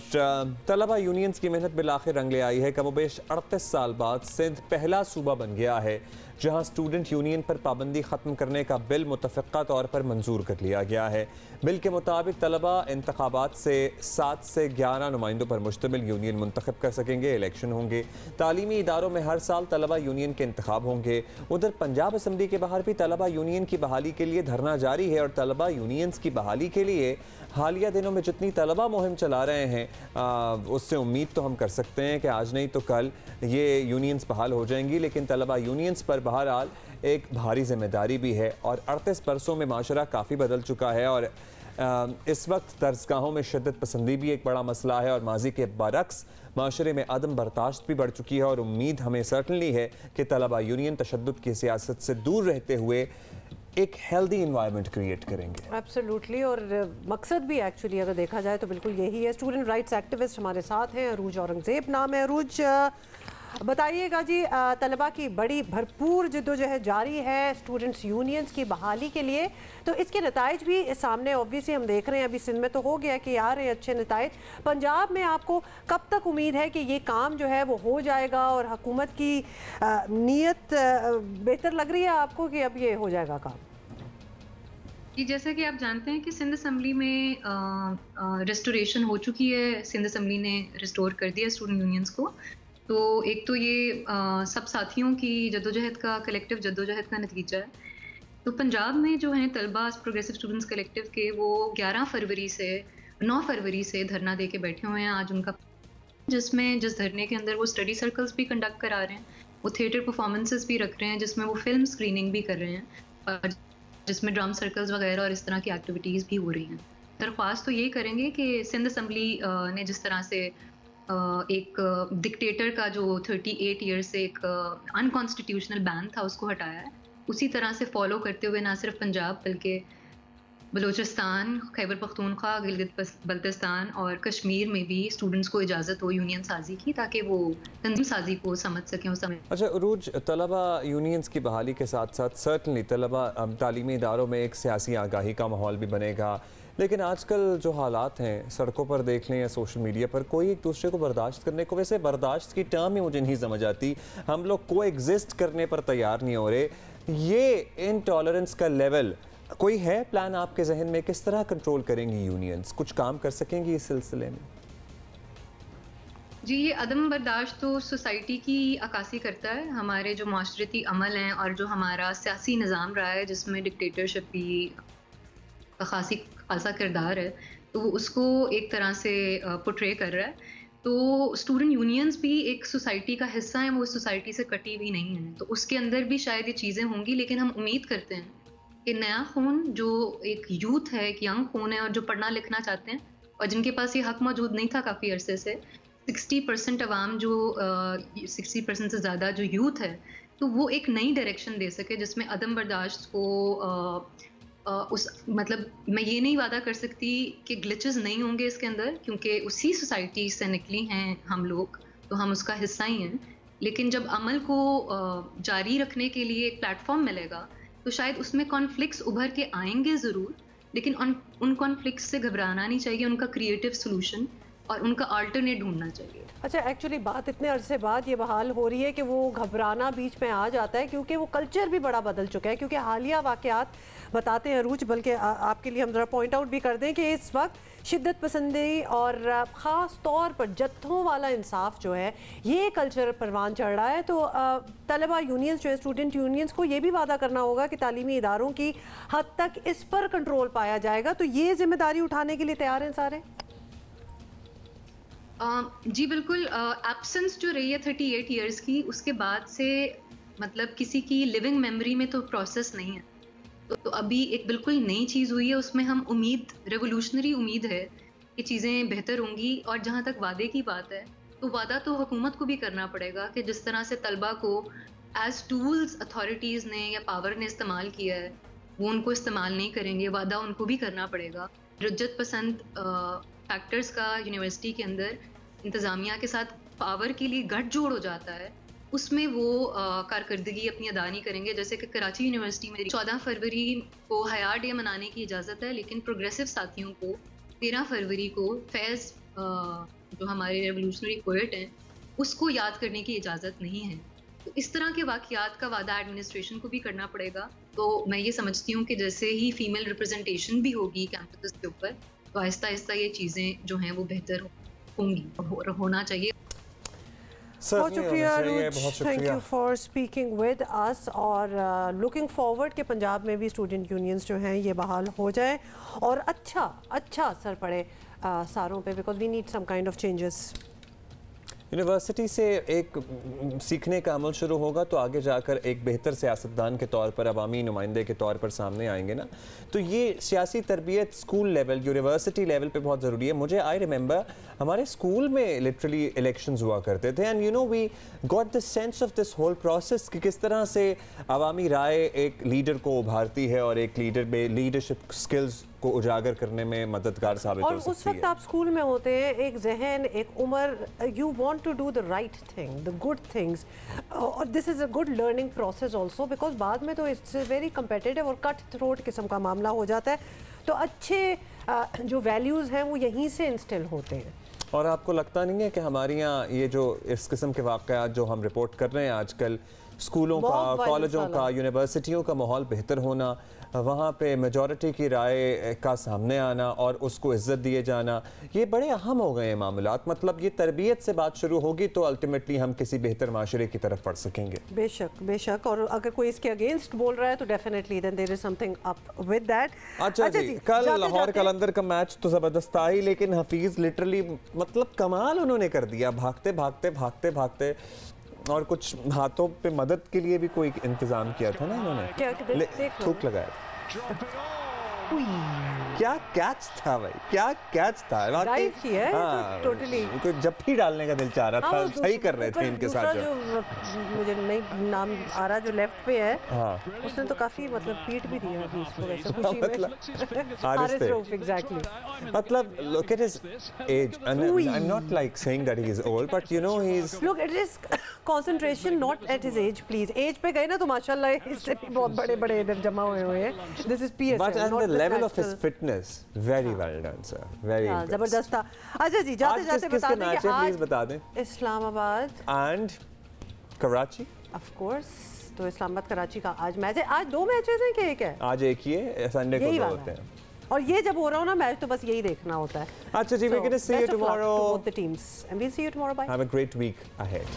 तलबा यूनियंस की मेहनत बिलाखिर रंग ले आई है। कमोबेश 38 साल बाद सिंध पहला सूबा बन गया है जहां स्टूडेंट यूनियन पर पाबंदी ख़त्म करने का बिल मुतफ़िक़ा तौर पर मंजूर कर लिया गया है। बिल के मुताबिक तलबा इंतखाबात से 7 से 11 नुमाइंदों पर मुश्तमिल यूनियन मुंतखब कर सकेंगे, इलेक्शन होंगे। तालीमी इदारों में हर साल तलबा यूनियन के इंतखाब होंगे। उधर पंजाब असम्बली के बाहर भी तलबा यूनियन की बहाली के लिए धरना जारी है और तलबा यूनियंस की बहाली के लिए हालिया दिनों में जितनी तलबा मुहिम चला रहे हैं उससे उम्मीद तो हम कर सकते हैं कि आज नहीं तो कल ये यूनियंस बहाल हो जाएंगी। लेकिन तलबा यूनियंस पर बहरहाल एक भारी जिम्मेदारी भी है और 38 बरसों में माशरा काफ़ी बदल चुका है और इस वक्त दरसगाहों में शिद्दत पसंदी भी एक बड़ा मसला है और माजी के बरक्स माशरे में अदम बर्दाश्त भी बढ़ चुकी है। और उम्मीद हमें सर्टनली है कि तलबा यूनियन तशद्दुद की सियासत से दूर रहते हुए एक हेल्दी इन्वायरमेंट क्रिएट करेंगे। एब्सोल्युटली, और मकसद भी एक्चुअली अगर देखा जाए तो बिल्कुल यही है। स्टूडेंट राइट्स एक्टिविस्ट हमारे साथ हैं, अरूज औरंगजेब नाम है। अरूज, बताइएगा जी, तलबा की बड़ी भरपूर जद्दोजहद जारी है स्टूडेंट्स यूनियंस की बहाली के लिए, तो इसके नताइज भी सामने ऑब्वियसली हम देख रहे हैं। अभी सिंध में तो हो गया कि यार ये अच्छे नताइज, पंजाब में आपको कब तक उम्मीद है कि ये काम जो है वो हो जाएगा और हुकूमत की नीयत बेहतर लग रही है आपको कि अब ये हो जाएगा काम? जी, जैसा कि आप जानते हैं कि सिंध असम्बली में रेस्टोरेशन हो चुकी है, सिंध असम्बली ने रिस्टोर कर दिया स्टूडेंट यूनियंस को। तो एक तो ये सब साथियों की जद्दोजहद का, कलेक्टिव जद्दोजहद का नतीजा है। तो पंजाब में जो हैं तलबा प्रोग्रेसिव स्टूडेंट्स कलेक्टिव के, वो 9 फरवरी से धरना दे के बैठे हुए हैं आज उनका, जिस धरने के अंदर वो स्टडी सर्कल्स भी कंडक्ट करा रहे हैं, वो थिएटर परफॉर्मेंसेस भी रख रहे हैं, जिसमें वो फिल्म स्क्रीनिंग भी कर रहे हैं और जिसमें ड्रम सर्कल्स वगैरह और इस तरह की एक्टिविटीज़ भी हो रही हैं। दरख्वास्त तो ये करेंगे कि सिंध असम्बली ने जिस तरह से एक डिक्टेटर का जो 38 ईयर से एक अनकॉन्स्टिट्यूशनल बैन था उसको हटाया है, उसी तरह से फॉलो करते हुए ना सिर्फ पंजाब बल्कि बलूचिस्तान, खैबर पख्तूनख्वा, गिलगित बल्तिस्तान और कश्मीर में भी स्टूडेंट्स को इजाज़त हो यूनियन साजी की, ताकि वो तंजीम साजी को समझ सकें उस समय। अच्छा उरूज, तलबा यूनियंस की बहाली के साथ साथ सर्टनली तलबा तालीमी इदारों में एक सियासी आगाही का माहौल भी बनेगा, लेकिन आजकल जो हालात हैं सड़कों पर देख लें या सोशल मीडिया पर, कोई एक दूसरे को बर्दाश्त करने को, वैसे बर्दाश्त की टर्म ही मुझे नहीं समझ आती, हम लोग को एग्जिस्ट करने पर तैयार नहीं हो रहे। ये इनटॉलरेंस का लेवल, कोई है प्लान आपके जहन में, किस तरह कंट्रोल करेंगी यूनियंस, कुछ काम कर सकेंगी इस सिलसिले में? जी, ये अदम बर्दाश्त तो सोसाइटी की अक्कासी करता है, हमारे जो माशरती अमल हैं और जो हमारा सियासी निज़ाम रहा है जिसमें डिक्टेटरशिप की खासा किरदार है, तो उसको एक तरह से पोर्ट्रे कर रहा है। तो स्टूडेंट यूनियंस भी एक सोसाइटी का हिस्सा हैं, वो सोसाइटी से कटी हुई नहीं है, तो उसके अंदर भी शायद ये चीज़ें होंगी, लेकिन हम उम्मीद करते हैं कि नया खून जो एक यूथ है, एक यंग खून है और जो पढ़ना लिखना चाहते हैं और जिनके पास ये हक मौजूद नहीं था काफ़ी अरसे से, 60% अवाम जो 60% से ज़्यादा जो यूथ है, तो वो एक नई डायरेक्शन दे सके जिसमें अदम बर्दाश्त को मतलब मैं ये नहीं वादा कर सकती कि ग्लिचेस नहीं होंगे इसके अंदर, क्योंकि उसी सोसाइटी से निकली हैं हम लोग, तो हम उसका हिस्सा ही हैं। लेकिन जब अमल को जारी रखने के लिए एक प्लेटफॉर्म मिलेगा तो शायद उसमें कॉन्फ्लिक्ट्स उभर के आएंगे ज़रूर, लेकिन उन कॉन्फ्लिक्ट्स से घबराना नहीं चाहिए, उनका क्रिएटिव सोल्यूशन और उनका अल्टरनेट ढूंढना चाहिए। अच्छा, एक्चुअली बात इतने अरसे बाद ये बहाल हो रही है कि वो घबराना बीच में आ जाता है, क्योंकि वो कल्चर भी बड़ा बदल चुका है। क्योंकि हालिया वाक़यात बताते हैं अरूज, बल्कि आपके लिए हम ज़रा पॉइंट आउट भी कर दें कि इस वक्त शिद्दत पसंदी और ख़ास तौर पर जत्थों वाला इंसाफ जो है, ये कल्चर परवान चढ़ रहा है। तो तलबा यूनियंस जो है, स्टूडेंट यूनियंस को ये भी वादा करना होगा कि तालीमी इदारों की हद तक इस पर कंट्रोल पाया जाएगा। तो ये जिम्मेदारी उठाने के लिए तैयार हैं सारे? जी बिल्कुल। एब्सेंस जो रही है 38 इयर्स की, उसके बाद से मतलब किसी की लिविंग मेमोरी में तो प्रोसेस नहीं है, तो अभी एक बिल्कुल नई चीज़ हुई है, उसमें हम उम्मीद, रेवोल्यूशनरी उम्मीद है कि चीज़ें बेहतर होंगी। और जहाँ तक वादे की बात है, तो वादा तो हुकूमत को भी करना पड़ेगा कि जिस तरह से तलबा को एज टूल्स अथॉरिटीज़ ने या पावर ने इस्तेमाल किया है, वो उनको इस्तेमाल नहीं करेंगे, वादा उनको भी करना पड़ेगा। रुज्जत पसंद फैक्टर्स का यूनिवर्सिटी के अंदर इंतज़ामिया के साथ पावर के लिए गठजोड़ हो जाता है, उसमें वो कारकर्दगी अपनी अदा नहीं करेंगे। जैसे कि कराची यूनिवर्सिटी में 14 फरवरी को हया डे मनाने की इजाज़त है, लेकिन प्रोग्रेसिव साथियों को 13 फरवरी को फैज़ जो हमारे रेवोल्यूशनरी पोएट हैं, उसको याद करने की इजाज़त नहीं है। तो इस तरह के वाक़यात का वादा एडमिनिस्ट्रेशन को भी करना पड़ेगा। तो मैं ये समझती हूँ कि जैसे ही फीमेल रिप्रेजेंटेशन भी होगी कैंपस के ऊपर, तो आहिस्ता आहिस्ता ये चीज़ें जो हैं वो बेहतर होंगी और होना चाहिए। बहुत शुक्रिया Urooj, thank you for speaking with us. और लुकिंग फॉरवर्ड के पंजाब में भी स्टूडेंट यूनियंस जो हैं ये बहाल हो जाए और अच्छा असर पड़े सारों पे, because we need some kind of changes. University से एक सीखने का अमल शुरू होगा तो आगे जाकर एक बेहतर सियासतदान के तौर पर, अवामी नुमाइंदे के तौर पर सामने आएंगे ना। तो ये सियासी तरबियत स्कूल लेवल, यूनिवर्सिटी लेवल पे बहुत ज़रूरी है। मुझे आई रिमेंबर हमारे स्कूल में लिटरली इलेक्शंस हुआ करते थे, and you know we got the sense of this whole process कि किस तरह से अवामी राय एक लीडर को उभारती है और एक लीडर में लीडरशिप स्किल्स को उजागर करने में मददगार साबित हो सकती है। और उस वक्त आप स्कूल में होते हैं, एक जहन, एक उम्र, you want to do the right thing, the good things, और this is a good learning process also, because बाद में तो इट्स वेरी कम्पिटिटिव और कट थ्रोट किस्म का मामला हो जाता है। तो अच्छे जो वैल्यूज़ हैं वो यहीं से इंस्टिल होते हैं। और आपको लगता नहीं है कि हमारे यहाँ ये जो इस किस्म के वाक़यात जो हम रिपोर्ट कर रहे हैं आजकल, स्कूलों का, कॉलेजों का, यूनिवर्सिटियों का माहौल बेहतर होना, वहाँ पे मेजॉरिटी की राय का सामने आना और उसको इज्जत दिए जाना, ये बड़े अहम हो गए हैं मामलात। मतलब ये तरबियत से बात शुरू होगी तो अल्टीमेटली हम किसी बेहतर माशरे की तरफ बढ़ सकेंगे। बेशक बेशक, और अगर कोई इसके अगेंस्ट बोल रहा है तो definitely then there is something up with that. अच्छा जी, कल लाहौर कलंदर का मैच तो ज़बरदस्त था ही, लेकिन हफीज़ लिटरली मतलब कमाल उन्होंने कर दिया, भागते भागते भागते भागते, और कुछ हाथों पे मदद के लिए भी कोई इंतजाम किया था ना उन्होंने, थूक लगाया। क्या कैच था भाई, क्या कैच था। डाइव की है टोटली। कोई जप्पी डालने का दिल चाह रहा था, सही कर रहे थे इनके साथ। जो मुझे नहीं नाम आ रहा, जो लेफ्ट पे है, उसने तो काफी मतलब पीट भी दिया अभी इसको वैसे खुशी में। हारिस रऊफ एग्जैक्टली। मतलब look at his age, and I'm not like saying that he is old, but you know he's look at his concentration not at his age please. Age पे गए ना तो माशाल्लाह इससे भी बहुत बड़े इधर जमा हुए हैं। This is PSL, but and the level of his fitness, very well done sir, very जबरदस्त था। अच्छा जी, जाते बता दें कि आज बता दें Islamabad and Karachi of course। तो इस्लामाबाद कराची का आज मैच है। आज 2 मैचेस हैं कि एक है? आज एक ही है, संडे को होते हैं। और ये जब हो रहा हो ना मैच तो बस यही देखना होता है। अच्छा जी, we're going to see you tomorrow. Both the teams and we'll see you tomorrow. Bye. Have a great week ahead.